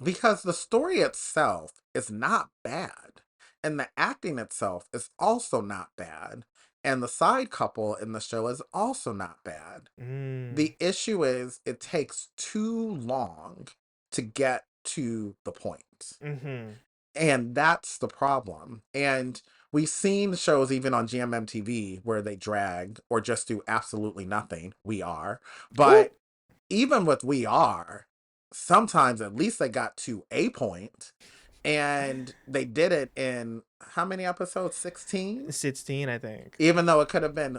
Speaker 1: because the story itself is not bad, and the acting itself is also not bad, and the side couple in the show is also not bad.
Speaker 2: mm,
Speaker 1: The issue is it takes too long to get to the point.
Speaker 2: mm-hmm.
Speaker 1: And that's the problem. And we've seen shows even on GMMTV where they drag or just do absolutely nothing. We Are.
Speaker 2: Ooh,
Speaker 1: But even with We Are, sometimes at least they got to a point and they did it in how many episodes? 16?
Speaker 2: 16, I think.
Speaker 1: Even though it could have been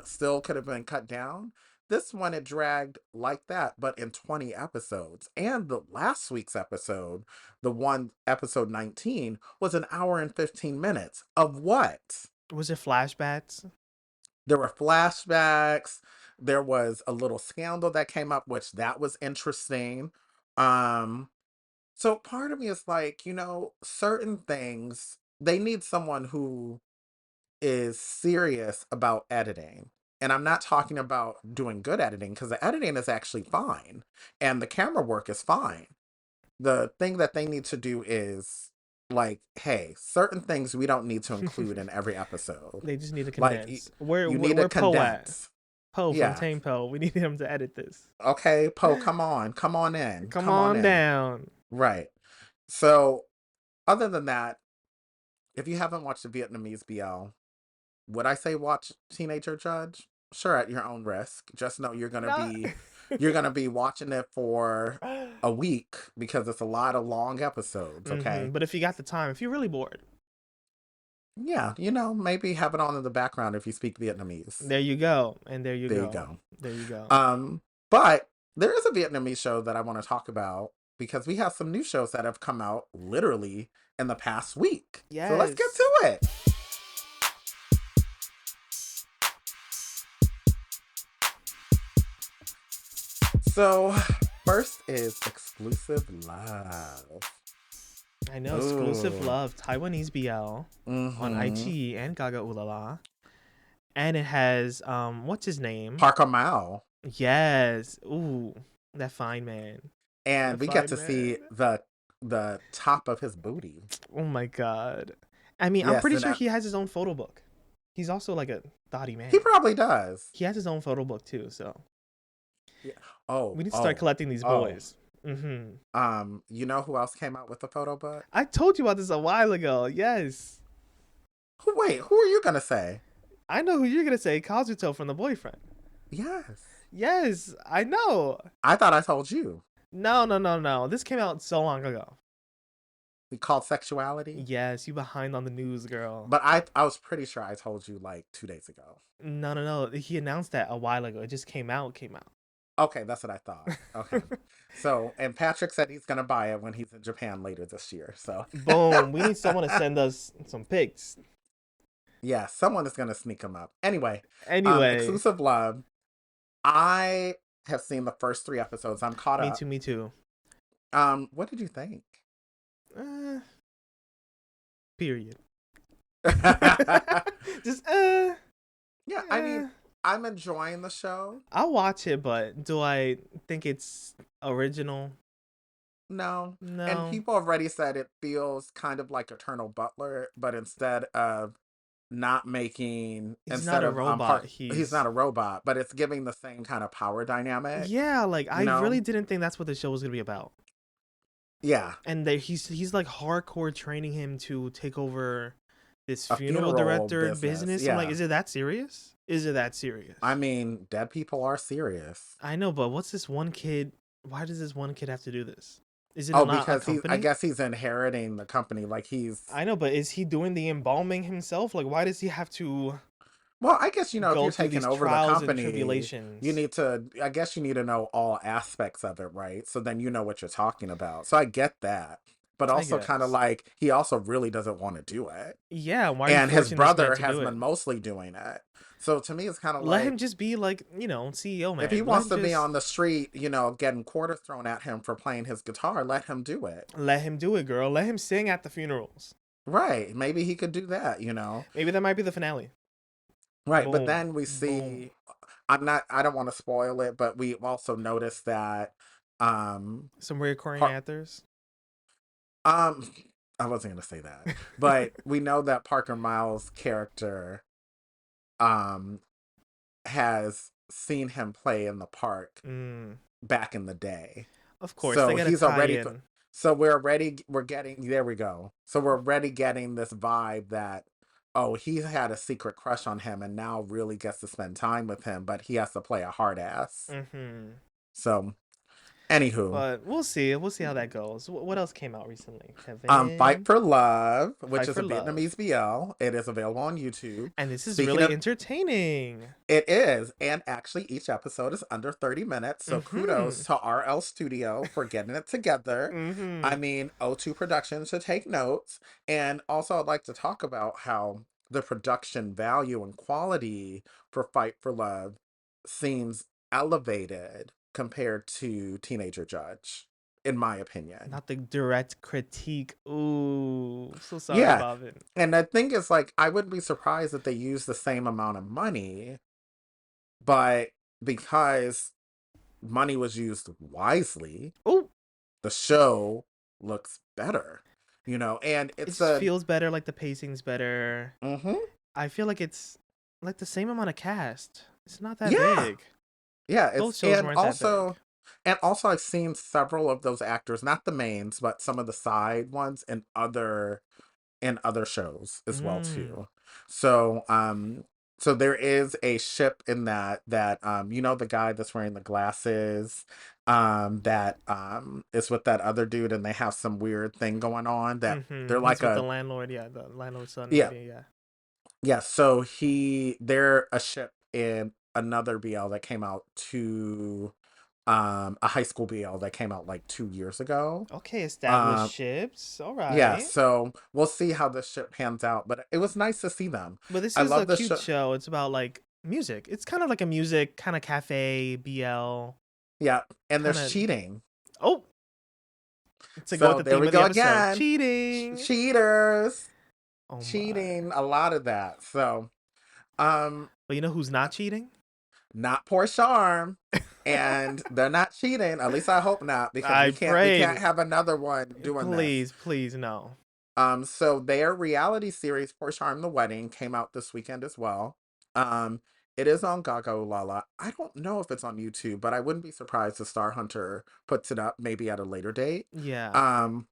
Speaker 1: cut down. This one it dragged like that, but in 20 episodes. And the last week's episode, the one episode 19, was an hour and 15 minutes. Of what?
Speaker 2: Was it flashbacks?
Speaker 1: There were flashbacks. There was a little scandal that came up, which that was interesting. Um, so part of me is like, certain things, they need someone who is serious about editing. And I'm not talking about doing good editing because the editing is actually fine and the camera work is fine. The thing that they need to do is like, hey, certain things we don't need to include in every episode.
Speaker 2: They just need to
Speaker 1: Like,
Speaker 2: condense. Where
Speaker 1: you
Speaker 2: where,
Speaker 1: need to
Speaker 2: where Poe at?
Speaker 1: condense.
Speaker 2: Poe from
Speaker 1: Yeah.
Speaker 2: Tame Poe. We need him to edit this.
Speaker 1: Okay, Poe, come on. Come on in.
Speaker 2: Come
Speaker 1: Come on
Speaker 2: on
Speaker 1: in.
Speaker 2: down.
Speaker 1: Right. So, other than that, if you haven't watched the Vietnamese BL, would I say watch Teenager Judge? Sure, at your own risk. Just know you're gonna
Speaker 2: No.
Speaker 1: be you're gonna be watching it for a week because it's a lot of long episodes, okay?
Speaker 2: But if you got the time, if you're really bored,
Speaker 1: Yeah, maybe have it on in the background if you speak Vietnamese.
Speaker 2: there you go. And there you
Speaker 1: There you
Speaker 2: go.
Speaker 1: go.
Speaker 2: There you go.
Speaker 1: But there is a Vietnamese show that I want to talk about because we have some new shows that have come out literally in the past week. So let's get
Speaker 2: Yes.
Speaker 1: to it. So, first is Exclusive Love.
Speaker 2: I know. Exclusive
Speaker 1: Ooh.
Speaker 2: Love, Taiwanese BL on
Speaker 1: Mm-hmm.
Speaker 2: iQIYI and Gaga Ulala. And it has what's his name?
Speaker 1: Parker Mao.
Speaker 2: Yes. Ooh, that fine man.
Speaker 1: And
Speaker 2: That
Speaker 1: we get
Speaker 2: fine
Speaker 1: to
Speaker 2: man.
Speaker 1: see the top of his booty.
Speaker 2: Oh my god. I mean, I'm
Speaker 1: Yes,
Speaker 2: pretty
Speaker 1: and
Speaker 2: sure he has his own photo book. He's also like a thotty man.
Speaker 1: he probably does.
Speaker 2: He has his own photo book too, so
Speaker 1: Yeah. Oh,
Speaker 2: we need to start
Speaker 1: oh,
Speaker 2: collecting these
Speaker 1: oh.
Speaker 2: boys. Mm-hmm.
Speaker 1: You know who else came out with a photo book?
Speaker 2: I told you about this a while ago. Yes.
Speaker 1: Who are you gonna say?
Speaker 2: I know who you're gonna say, Kazuto from The Boyfriend.
Speaker 1: Yes.
Speaker 2: Yes, I know.
Speaker 1: I thought I told you.
Speaker 2: No. This came out so long ago.
Speaker 1: We called sexuality.
Speaker 2: Yes, you behind on the news, girl.
Speaker 1: But I was pretty sure I told you like 2 days ago.
Speaker 2: No. He announced that a while ago. It just came out.
Speaker 1: Okay, that's what I thought. Okay. So, and Patrick said he's gonna buy it when he's in Japan later this year. So,
Speaker 2: Boom. We need someone to send us some pics.
Speaker 1: yeah, someone is gonna sneak him up. Anyway,
Speaker 2: Anyway,
Speaker 1: Exclusive Love. I have seen the first 3 episodes. I'm caught
Speaker 2: me
Speaker 1: up.
Speaker 2: too, me too.
Speaker 1: What did you think?
Speaker 2: Uh, period.
Speaker 1: Yeah,
Speaker 2: Just
Speaker 1: I mean,
Speaker 2: eh.
Speaker 1: I'm enjoying the show.
Speaker 2: I'll watch it, but do I think it's original?
Speaker 1: No. And
Speaker 2: No.
Speaker 1: people already said it feels kind of like Eternal Butler, but instead of not making
Speaker 2: He's not
Speaker 1: instead
Speaker 2: a
Speaker 1: of
Speaker 2: robot.
Speaker 1: he's
Speaker 2: He's
Speaker 1: not a robot, but it's giving the same kind of power dynamic,
Speaker 2: yeah, like I
Speaker 1: you
Speaker 2: really
Speaker 1: know?
Speaker 2: didn't think that's what the show was gonna be about.
Speaker 1: Yeah.
Speaker 2: And he's like hardcore training him to take over this
Speaker 1: A
Speaker 2: funeral
Speaker 1: funeral
Speaker 2: director
Speaker 1: business.
Speaker 2: business. I'm like,
Speaker 1: Yeah.
Speaker 2: is it that serious? Is it that
Speaker 1: I
Speaker 2: serious?
Speaker 1: mean, dead people are serious.
Speaker 2: I know, but what's this one kid? Why does this one kid have to do this? Is it
Speaker 1: Oh,
Speaker 2: not a
Speaker 1: because I
Speaker 2: company?
Speaker 1: guess he's inheriting the company like he's
Speaker 2: I know, but is he doing the embalming himself? Like, why does he have to
Speaker 1: well, I guess if
Speaker 2: go
Speaker 1: you're
Speaker 2: through
Speaker 1: taking
Speaker 2: these
Speaker 1: over the
Speaker 2: trials and
Speaker 1: company, you
Speaker 2: tribulations?
Speaker 1: need to I guess you need to know all aspects of it, right? So then you know what you're talking about. So I get that. But
Speaker 2: I
Speaker 1: also kind of
Speaker 2: guess.
Speaker 1: like he also really doesn't want to do it.
Speaker 2: Yeah, why are you
Speaker 1: And his
Speaker 2: forcing this man
Speaker 1: brother
Speaker 2: to
Speaker 1: has
Speaker 2: do it?
Speaker 1: been mostly doing it. So to me it's kind of
Speaker 2: Let him
Speaker 1: like
Speaker 2: just be like, CEO
Speaker 1: if he
Speaker 2: man. Let
Speaker 1: wants
Speaker 2: him
Speaker 1: to be
Speaker 2: just
Speaker 1: on the street, getting quarters thrown at him for playing his guitar, let him do it.
Speaker 2: let him do it, girl. Let him sing at the funerals.
Speaker 1: Right. Maybe he could do that.
Speaker 2: Maybe that might be the finale.
Speaker 1: Right, but
Speaker 2: Boom.
Speaker 1: then we
Speaker 2: Boom.
Speaker 1: see I don't want to spoil it, but we also noticed that um
Speaker 2: Some recurring
Speaker 1: Par-
Speaker 2: actors.
Speaker 1: um I wasn't gonna say that. But we know that Parker Miles' character um has seen him play in the park
Speaker 2: Mm.
Speaker 1: back in the day.
Speaker 2: Of course, they
Speaker 1: So
Speaker 2: gotta
Speaker 1: he's
Speaker 2: tie
Speaker 1: already
Speaker 2: in.
Speaker 1: so we're getting there we go. So we're already getting this vibe that oh, he had a secret crush on him and now really gets to spend time with him, but he has to play a hard ass.
Speaker 2: Mm-hmm.
Speaker 1: So anywho,
Speaker 2: But we'll see. We'll see how that goes. What else came out recently?
Speaker 1: Fight
Speaker 2: Kevin,
Speaker 1: for Love, which
Speaker 2: Fight
Speaker 1: is
Speaker 2: for
Speaker 1: a
Speaker 2: Love.
Speaker 1: Vietnamese BL. It is available on YouTube.
Speaker 2: And this is
Speaker 1: Speaking
Speaker 2: really
Speaker 1: of,
Speaker 2: entertaining.
Speaker 1: it is, and actually each episode is under 30 minutes. So
Speaker 2: Mm-hmm.
Speaker 1: kudos to RL Studio for getting it together.
Speaker 2: Mm-hmm.
Speaker 1: I mean, O2 Productions should take notes. And also, I'd like to talk about how the production value and quality for Fight for Love seems elevated compared to Teenager Judge, in my opinion.
Speaker 2: Not the direct critique. Ooh, so sorry,
Speaker 1: Yeah.
Speaker 2: Bobbin.
Speaker 1: And the thing is, like, I wouldn't be surprised if they use the same amount of money, but because money was used wisely,
Speaker 2: Oh,
Speaker 1: the show looks better. And
Speaker 2: it
Speaker 1: it's
Speaker 2: just
Speaker 1: a,
Speaker 2: feels better. Like the pacing's better.
Speaker 1: mm-hmm,
Speaker 2: I feel like it's like the same amount of cast. It's not that
Speaker 1: yeah,
Speaker 2: big.
Speaker 1: yeah.
Speaker 2: Both
Speaker 1: It's,
Speaker 2: shows weren't that big.
Speaker 1: and also I've seen several of those actors, not the mains, but some of the side ones in other shows as well
Speaker 2: Mm.
Speaker 1: too. So so there is a ship in that the guy that's wearing the glasses that is with that other dude and they have some weird thing going on that they're
Speaker 2: Mm-hmm.
Speaker 1: like
Speaker 2: He's with the
Speaker 1: a
Speaker 2: landlord. Yeah, the landlord's son.
Speaker 1: yeah,
Speaker 2: Maybe. Yeah.
Speaker 1: yeah, so they're a ship in another BL that came out to a high school BL that came out like 2 years ago.
Speaker 2: Okay, established
Speaker 1: um
Speaker 2: ships. All
Speaker 1: Yeah,
Speaker 2: right.
Speaker 1: so we'll see how this ship pans out, but it was nice to see them.
Speaker 2: But this
Speaker 1: I
Speaker 2: is a
Speaker 1: love the
Speaker 2: cute
Speaker 1: show.
Speaker 2: show. It's about like music. It's kind of like a music kind of cafe BL
Speaker 1: Yeah, and
Speaker 2: kind
Speaker 1: there's
Speaker 2: of.
Speaker 1: cheating.
Speaker 2: Oh, to go with
Speaker 1: So
Speaker 2: the
Speaker 1: there
Speaker 2: theme
Speaker 1: we
Speaker 2: of the
Speaker 1: go
Speaker 2: episode,
Speaker 1: again.
Speaker 2: cheating.
Speaker 1: Cheaters.
Speaker 2: Oh my.
Speaker 1: Cheating, a lot of that. So, um,
Speaker 2: But you know who's not cheating?
Speaker 1: not poor Charm. And they're not cheating. At least I hope not, because
Speaker 2: I
Speaker 1: we can't
Speaker 2: pray.
Speaker 1: have another one doing this.
Speaker 2: Please, please, no.
Speaker 1: So their reality series, Poor Charm the Wedding, came out this weekend as well. Um, it is on Gaga Lala. I don't know if it's on YouTube, but I wouldn't be surprised if Star Hunter puts it up maybe at a later date.
Speaker 2: Yeah.
Speaker 1: Um,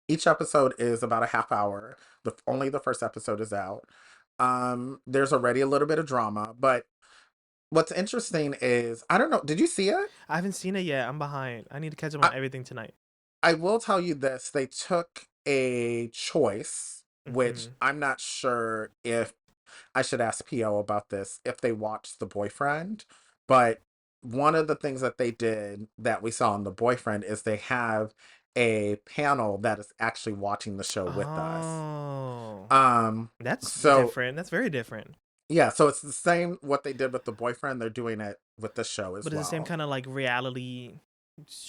Speaker 1: each episode is about a half hour. Only the first episode is out. There's already a little bit of drama, but what's interesting is I don't know. Did you see it?
Speaker 2: I haven't seen it yet. I'm behind. I need to catch up
Speaker 1: I,
Speaker 2: on everything tonight.
Speaker 1: I will tell you this: they took a choice, which
Speaker 2: Mm-hmm.
Speaker 1: I'm not sure if I should ask PO about this if they watched The Boyfriend, but one of the things that they did that we saw in The Boyfriend is they have a panel that is actually watching the show with us.
Speaker 2: Oh,
Speaker 1: Um,
Speaker 2: that's
Speaker 1: so
Speaker 2: different. That's very different.
Speaker 1: yeah, so it's the same what they did with The Boyfriend, they're doing it with the show as
Speaker 2: But it's the same
Speaker 1: well.
Speaker 2: kind of like reality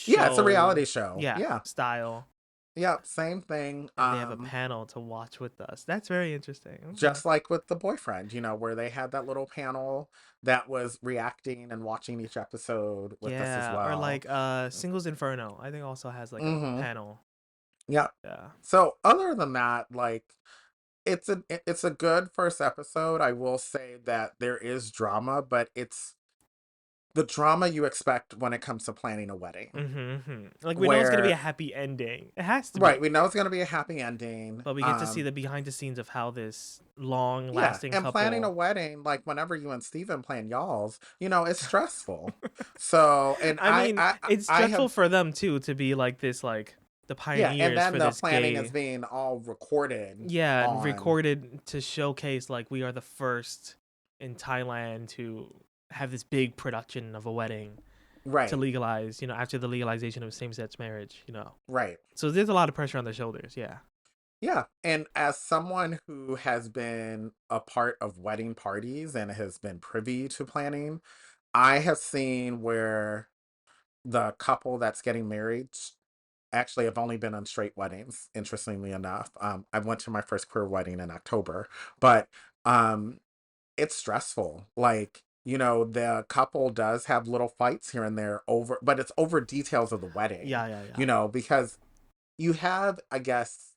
Speaker 1: Yeah, it's a
Speaker 2: show,
Speaker 1: reality show.
Speaker 2: yeah,
Speaker 1: Yeah.
Speaker 2: style.
Speaker 1: Yeah, same thing.
Speaker 2: And they have a panel to watch with us. That's very interesting. Okay.
Speaker 1: Just like with The Boyfriend, where they had that little panel that was reacting and watching each episode with us as
Speaker 2: Yeah, or
Speaker 1: well.
Speaker 2: like Singles Inferno. I think also has like a
Speaker 1: Mm-hmm.
Speaker 2: panel.
Speaker 1: Yeah.
Speaker 2: Yeah.
Speaker 1: So other than that, like it's a good first episode. I will say that there is drama, but it's the drama you expect when it comes to planning a wedding.
Speaker 2: Like we know it's gonna be a
Speaker 1: Where
Speaker 2: happy ending. It has to
Speaker 1: right,
Speaker 2: be.
Speaker 1: we know it's gonna be a happy ending.
Speaker 2: But we get to see the behind the scenes of how this long
Speaker 1: Yeah,
Speaker 2: lasting
Speaker 1: and planning a
Speaker 2: couple.
Speaker 1: wedding, like whenever you and Steven plan y'all's, it's stressful. So, and
Speaker 2: I mean, it's
Speaker 1: I have,
Speaker 2: stressful for them too to be like this, like the
Speaker 1: yeah, and
Speaker 2: pioneers
Speaker 1: then
Speaker 2: for
Speaker 1: the
Speaker 2: this
Speaker 1: planning is
Speaker 2: gay.
Speaker 1: being all recorded
Speaker 2: Yeah, and
Speaker 1: on,
Speaker 2: recorded to showcase like we are the first in Thailand to have this big production of a wedding to
Speaker 1: right,
Speaker 2: legalize, after the legalization of same-sex marriage.
Speaker 1: right.
Speaker 2: So there's a lot of pressure on their shoulders. Yeah.
Speaker 1: Yeah, and as someone who has been a part of wedding parties and has been privy to planning, I have seen where the couple that's getting married actually have only been on straight weddings, interestingly enough. I went to my first queer wedding in October, but um, it's stressful. Like, the couple does have little fights here and there over, but it's over details of the wedding,
Speaker 2: Yeah, yeah, yeah.
Speaker 1: because you have, I guess,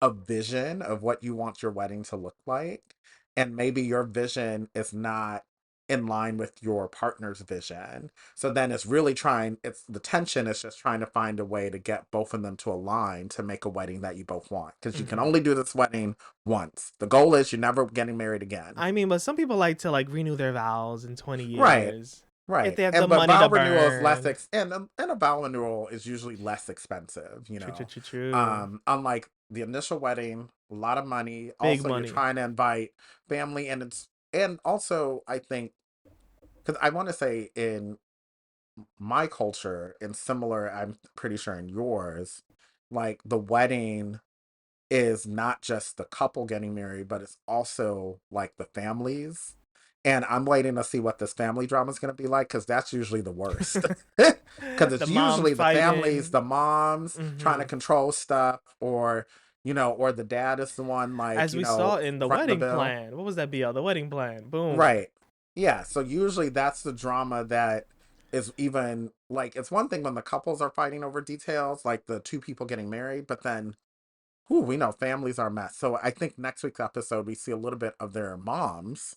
Speaker 1: a vision of what you want your wedding to look like. And maybe your vision is not in line with your partner's vision. So then it's the tension is just trying to find a way to get both of them to align to make a wedding that you both want. Because you can
Speaker 2: hmm
Speaker 1: only do this wedding once. The goal is you're never getting married again.
Speaker 2: I mean, but some people like to like renew their vows in 20
Speaker 1: Right.
Speaker 2: years if
Speaker 1: Right.
Speaker 2: they have the
Speaker 1: And but
Speaker 2: money
Speaker 1: vow
Speaker 2: to
Speaker 1: renewal is less
Speaker 2: burn.
Speaker 1: and a vow renewal is usually less expensive,
Speaker 2: True, true, true, true.
Speaker 1: Unlike the initial wedding, a lot of money.
Speaker 2: Big
Speaker 1: Also, you're
Speaker 2: money.
Speaker 1: trying to invite family and also I think because I want to say in my culture and similar, I'm pretty sure in yours, like the wedding is not just the couple getting married, but it's also like the families. And I'm waiting to see what this family drama is going to be like because that's usually the worst. Because
Speaker 2: The
Speaker 1: it's
Speaker 2: moms
Speaker 1: usually the families,
Speaker 2: fighting.
Speaker 1: the moms trying to
Speaker 2: hmm
Speaker 1: control stuff, or the dad is the one like,
Speaker 2: As we saw in the
Speaker 1: front the
Speaker 2: wedding
Speaker 1: bill.
Speaker 2: plan. What was that, BL? The wedding plan. Boom.
Speaker 1: Right. Yeah. So usually that's the drama that is even like, it's one thing when the couples are fighting over details, like the two people getting married, but then we know families are a mess. So I think next week's episode we see a little bit of their moms.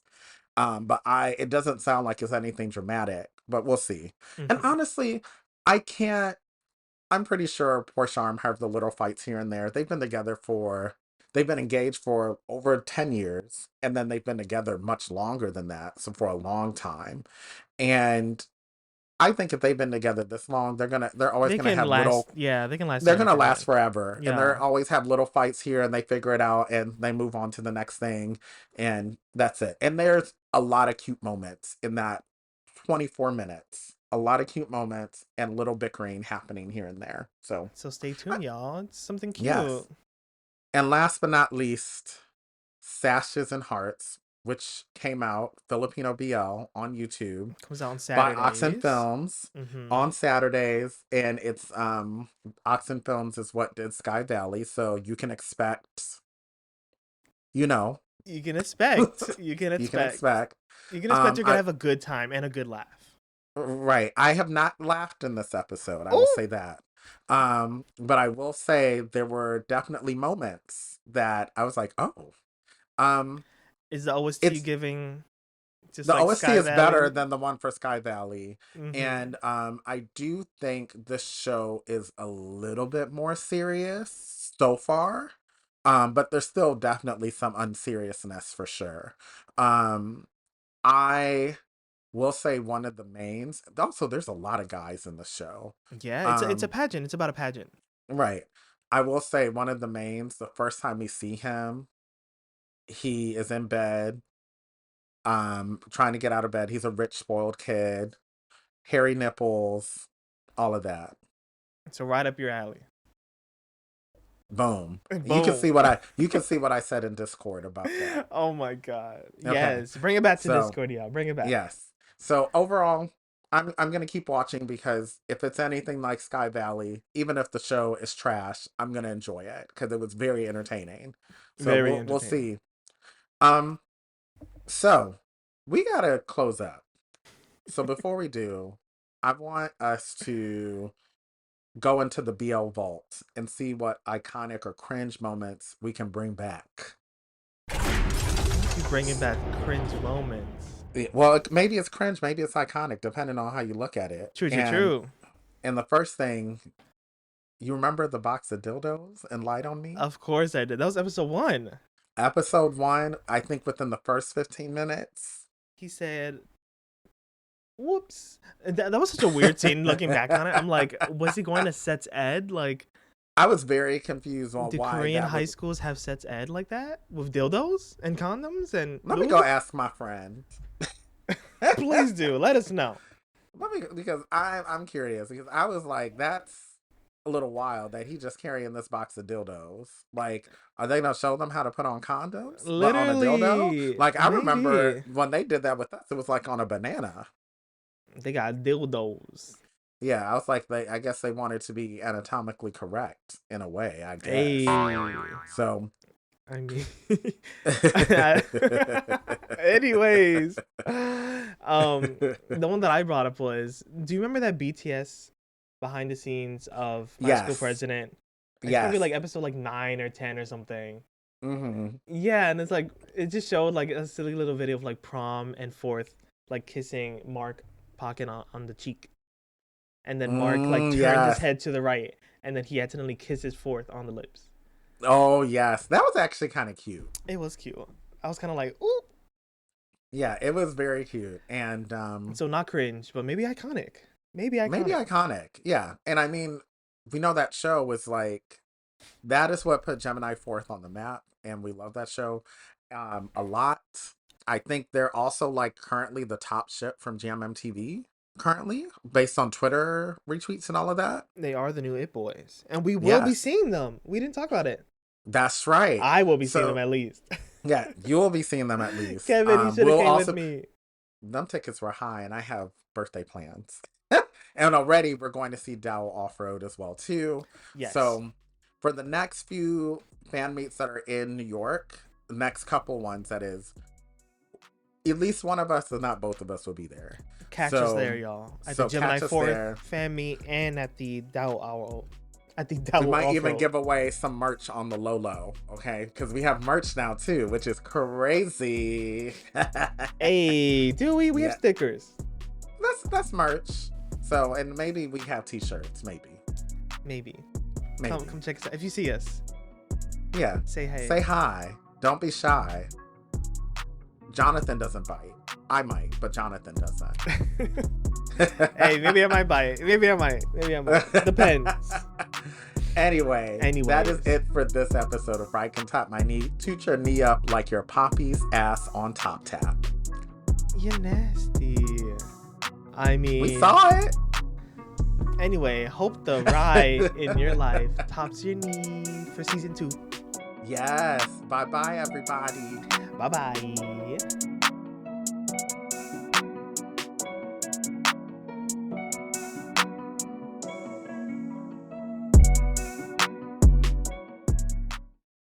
Speaker 1: But it doesn't sound like it's anything dramatic, but we'll see. And
Speaker 2: hmm
Speaker 1: honestly, I can't. I'm pretty sure Portia Arm have the little fights here and there. They've been engaged for over 10 years, and then they've been together much longer than that, so for a long time. And I think if they've been together this long, they're always
Speaker 2: They
Speaker 1: gonna
Speaker 2: can
Speaker 1: have
Speaker 2: last.
Speaker 1: little
Speaker 2: Yeah, they can last
Speaker 1: they're gonna
Speaker 2: eternity.
Speaker 1: last forever, and they're
Speaker 2: Yeah.
Speaker 1: always have little fights here, and they figure it out, and they move on to the next thing, and that's it. And there's a lot of cute moments in that 24 minutes, a lot of cute moments and little bickering happening here and there. So
Speaker 2: So stay
Speaker 1: uh,
Speaker 2: tuned, y'all. It's something
Speaker 1: yes,
Speaker 2: cute.
Speaker 1: and last but not least, Sashes and Hearts, which came out Filipino BL on YouTube
Speaker 2: Comes out on
Speaker 1: by Oxen
Speaker 2: Saturdays.
Speaker 1: Films
Speaker 2: hmm
Speaker 1: on Saturdays, and it's Oxen Films is what did Sky Valley, so you can expect, you know,
Speaker 2: You can expect. You can
Speaker 1: you can
Speaker 2: expect.
Speaker 1: expect.
Speaker 2: You can expect you're gonna
Speaker 1: I
Speaker 2: have a good time and a good laugh.
Speaker 1: right. I have not laughed in this episode. I will
Speaker 2: Oh,
Speaker 1: say that. But I will say there were definitely moments that I was like, oh, um,
Speaker 2: is the OST
Speaker 1: it's
Speaker 2: giving just
Speaker 1: the
Speaker 2: like
Speaker 1: OST
Speaker 2: Sky
Speaker 1: is better
Speaker 2: Valley?
Speaker 1: than the one for Sky Valley.
Speaker 2: hmm
Speaker 1: And I do think this show is a little bit more serious so far. But there's still definitely some unseriousness for sure. Um, I will say one of the mains. Also, there's a lot of guys in the show.
Speaker 2: Yeah, it's a
Speaker 1: Um,
Speaker 2: pageant. It's about a pageant.
Speaker 1: right. I will say one of the mains. The first time we see him, he is in bed, trying to get out of bed. He's a rich, spoiled kid. hairy nipples, all of that.
Speaker 2: So right up your alley.
Speaker 1: Boom.
Speaker 2: Boom.
Speaker 1: You can see what I said in Discord about that.
Speaker 2: Oh my god.
Speaker 1: Okay.
Speaker 2: Yes. Bring it back to
Speaker 1: So,
Speaker 2: Discord, yeah. Bring it back.
Speaker 1: yes. So overall, I'm gonna keep watching because if it's anything like Sky Valley, even if the show is trash, I'm gonna enjoy it because it was very entertaining. So
Speaker 2: Very
Speaker 1: we'll
Speaker 2: entertaining.
Speaker 1: see. Um, so we gotta close up. So before we do, I want us to go into the BL vault and see what iconic or cringe moments we can bring back.
Speaker 2: You bringing back cringe moments.
Speaker 1: Well, maybe it's cringe, maybe it's iconic, depending on how you look at it.
Speaker 2: True, true, true.
Speaker 1: And the first thing, you remember the box of dildos and Light on Me?
Speaker 2: Of course I did. That was episode 1.
Speaker 1: Episode 1, I think within the first 15 minutes.
Speaker 2: He said, whoops. That was such a weird scene looking back on it. I'm like, was he going to sets ed? Like,
Speaker 1: I was very confused on
Speaker 2: do
Speaker 1: why
Speaker 2: Korean
Speaker 1: that
Speaker 2: high
Speaker 1: was.
Speaker 2: schools have sets ed like that? With dildos and condoms and
Speaker 1: Let me
Speaker 2: lube?
Speaker 1: go ask my friend.
Speaker 2: Please do. Let us know.
Speaker 1: Because I'm curious because I was like, that's a little wild that he just carrying this box of dildos. Like, are they gonna show them how to put on condoms? But on a dildo?
Speaker 2: Literally.
Speaker 1: Like, I remember
Speaker 2: Maybe.
Speaker 1: when they did that with us, it was like on a banana.
Speaker 2: They got dildos.
Speaker 1: Yeah, I was like, I guess they wanted to be anatomically correct in a way, I
Speaker 2: Hey.
Speaker 1: guess. So,
Speaker 2: I mean, anyways, the one that I brought up was, do you remember that BTS behind the scenes of My School
Speaker 1: yes,
Speaker 2: President? It's
Speaker 1: yes.
Speaker 2: probably like episode like 9 or 10 or something.
Speaker 1: Mm-hmm.
Speaker 2: Yeah, and it's like it just showed like a silly little video of like Prom and Fourth like kissing Mark Pocket on the cheek, and then Mark like turned his
Speaker 1: Yes.
Speaker 2: head to the right, and then he accidentally kisses Fourth on the lips.
Speaker 1: Oh, yes. That was actually kind of cute.
Speaker 2: It was cute. I was kind of like, ooh.
Speaker 1: Yeah, it was very cute. And
Speaker 2: So not cringe, but maybe iconic. Maybe iconic.
Speaker 1: maybe iconic. Yeah. And I mean, we know that show was like, that is what put Gemini 4th on the map. And we love that show a lot. I think they're also like currently the top ship from Jam MTV currently, based on Twitter retweets and all of that.
Speaker 2: They are the new It Boys, and we will be
Speaker 1: Yes,
Speaker 2: seeing them. We didn't talk about it.
Speaker 1: that's right.
Speaker 2: I will be seeing them
Speaker 1: So,
Speaker 2: at least.
Speaker 1: yeah, you will be seeing them at least.
Speaker 2: Kevin, you should have
Speaker 1: We'll
Speaker 2: came
Speaker 1: also,
Speaker 2: with me.
Speaker 1: them tickets were high, and I have birthday plans. And already we're going to see Dow Off Road as well too.
Speaker 2: Yes.
Speaker 1: So for the next few fan meets that are in New York, the next couple ones that is, at least one of us, if not both of us, will be there.
Speaker 2: Catch
Speaker 1: So-
Speaker 2: us there, y'all. At
Speaker 1: so
Speaker 2: the Gemini
Speaker 1: catch us there.
Speaker 2: 4th fan meet and at the Dow Owl. At the Dow
Speaker 1: We might even
Speaker 2: Off-Road.
Speaker 1: give away some merch on the low, okay? Because we have merch now too, which is crazy.
Speaker 2: Hey, do we? We have
Speaker 1: Yeah.
Speaker 2: stickers.
Speaker 1: That's merch. So, and maybe we have t-shirts, maybe.
Speaker 2: Maybe.
Speaker 1: Maybe.
Speaker 2: Come check us out. If you see us,
Speaker 1: Yeah.
Speaker 2: say hey.
Speaker 1: Say hi. Don't be shy. Jonathan doesn't bite. I might, but Jonathan doesn't.
Speaker 2: Hey, maybe I might buy it. Maybe I might. Depends.
Speaker 1: Anyway, that
Speaker 2: Anyways.
Speaker 1: is it for this episode of RyCanTopMyKnee. Toot your knee up like your poppy's ass on Top Tap.
Speaker 2: You're nasty. I mean,
Speaker 1: We saw it.
Speaker 2: Anyway, hope the ride in your life tops your knee for season 2.
Speaker 1: Yes. Bye-bye, everybody.
Speaker 2: Bye bye.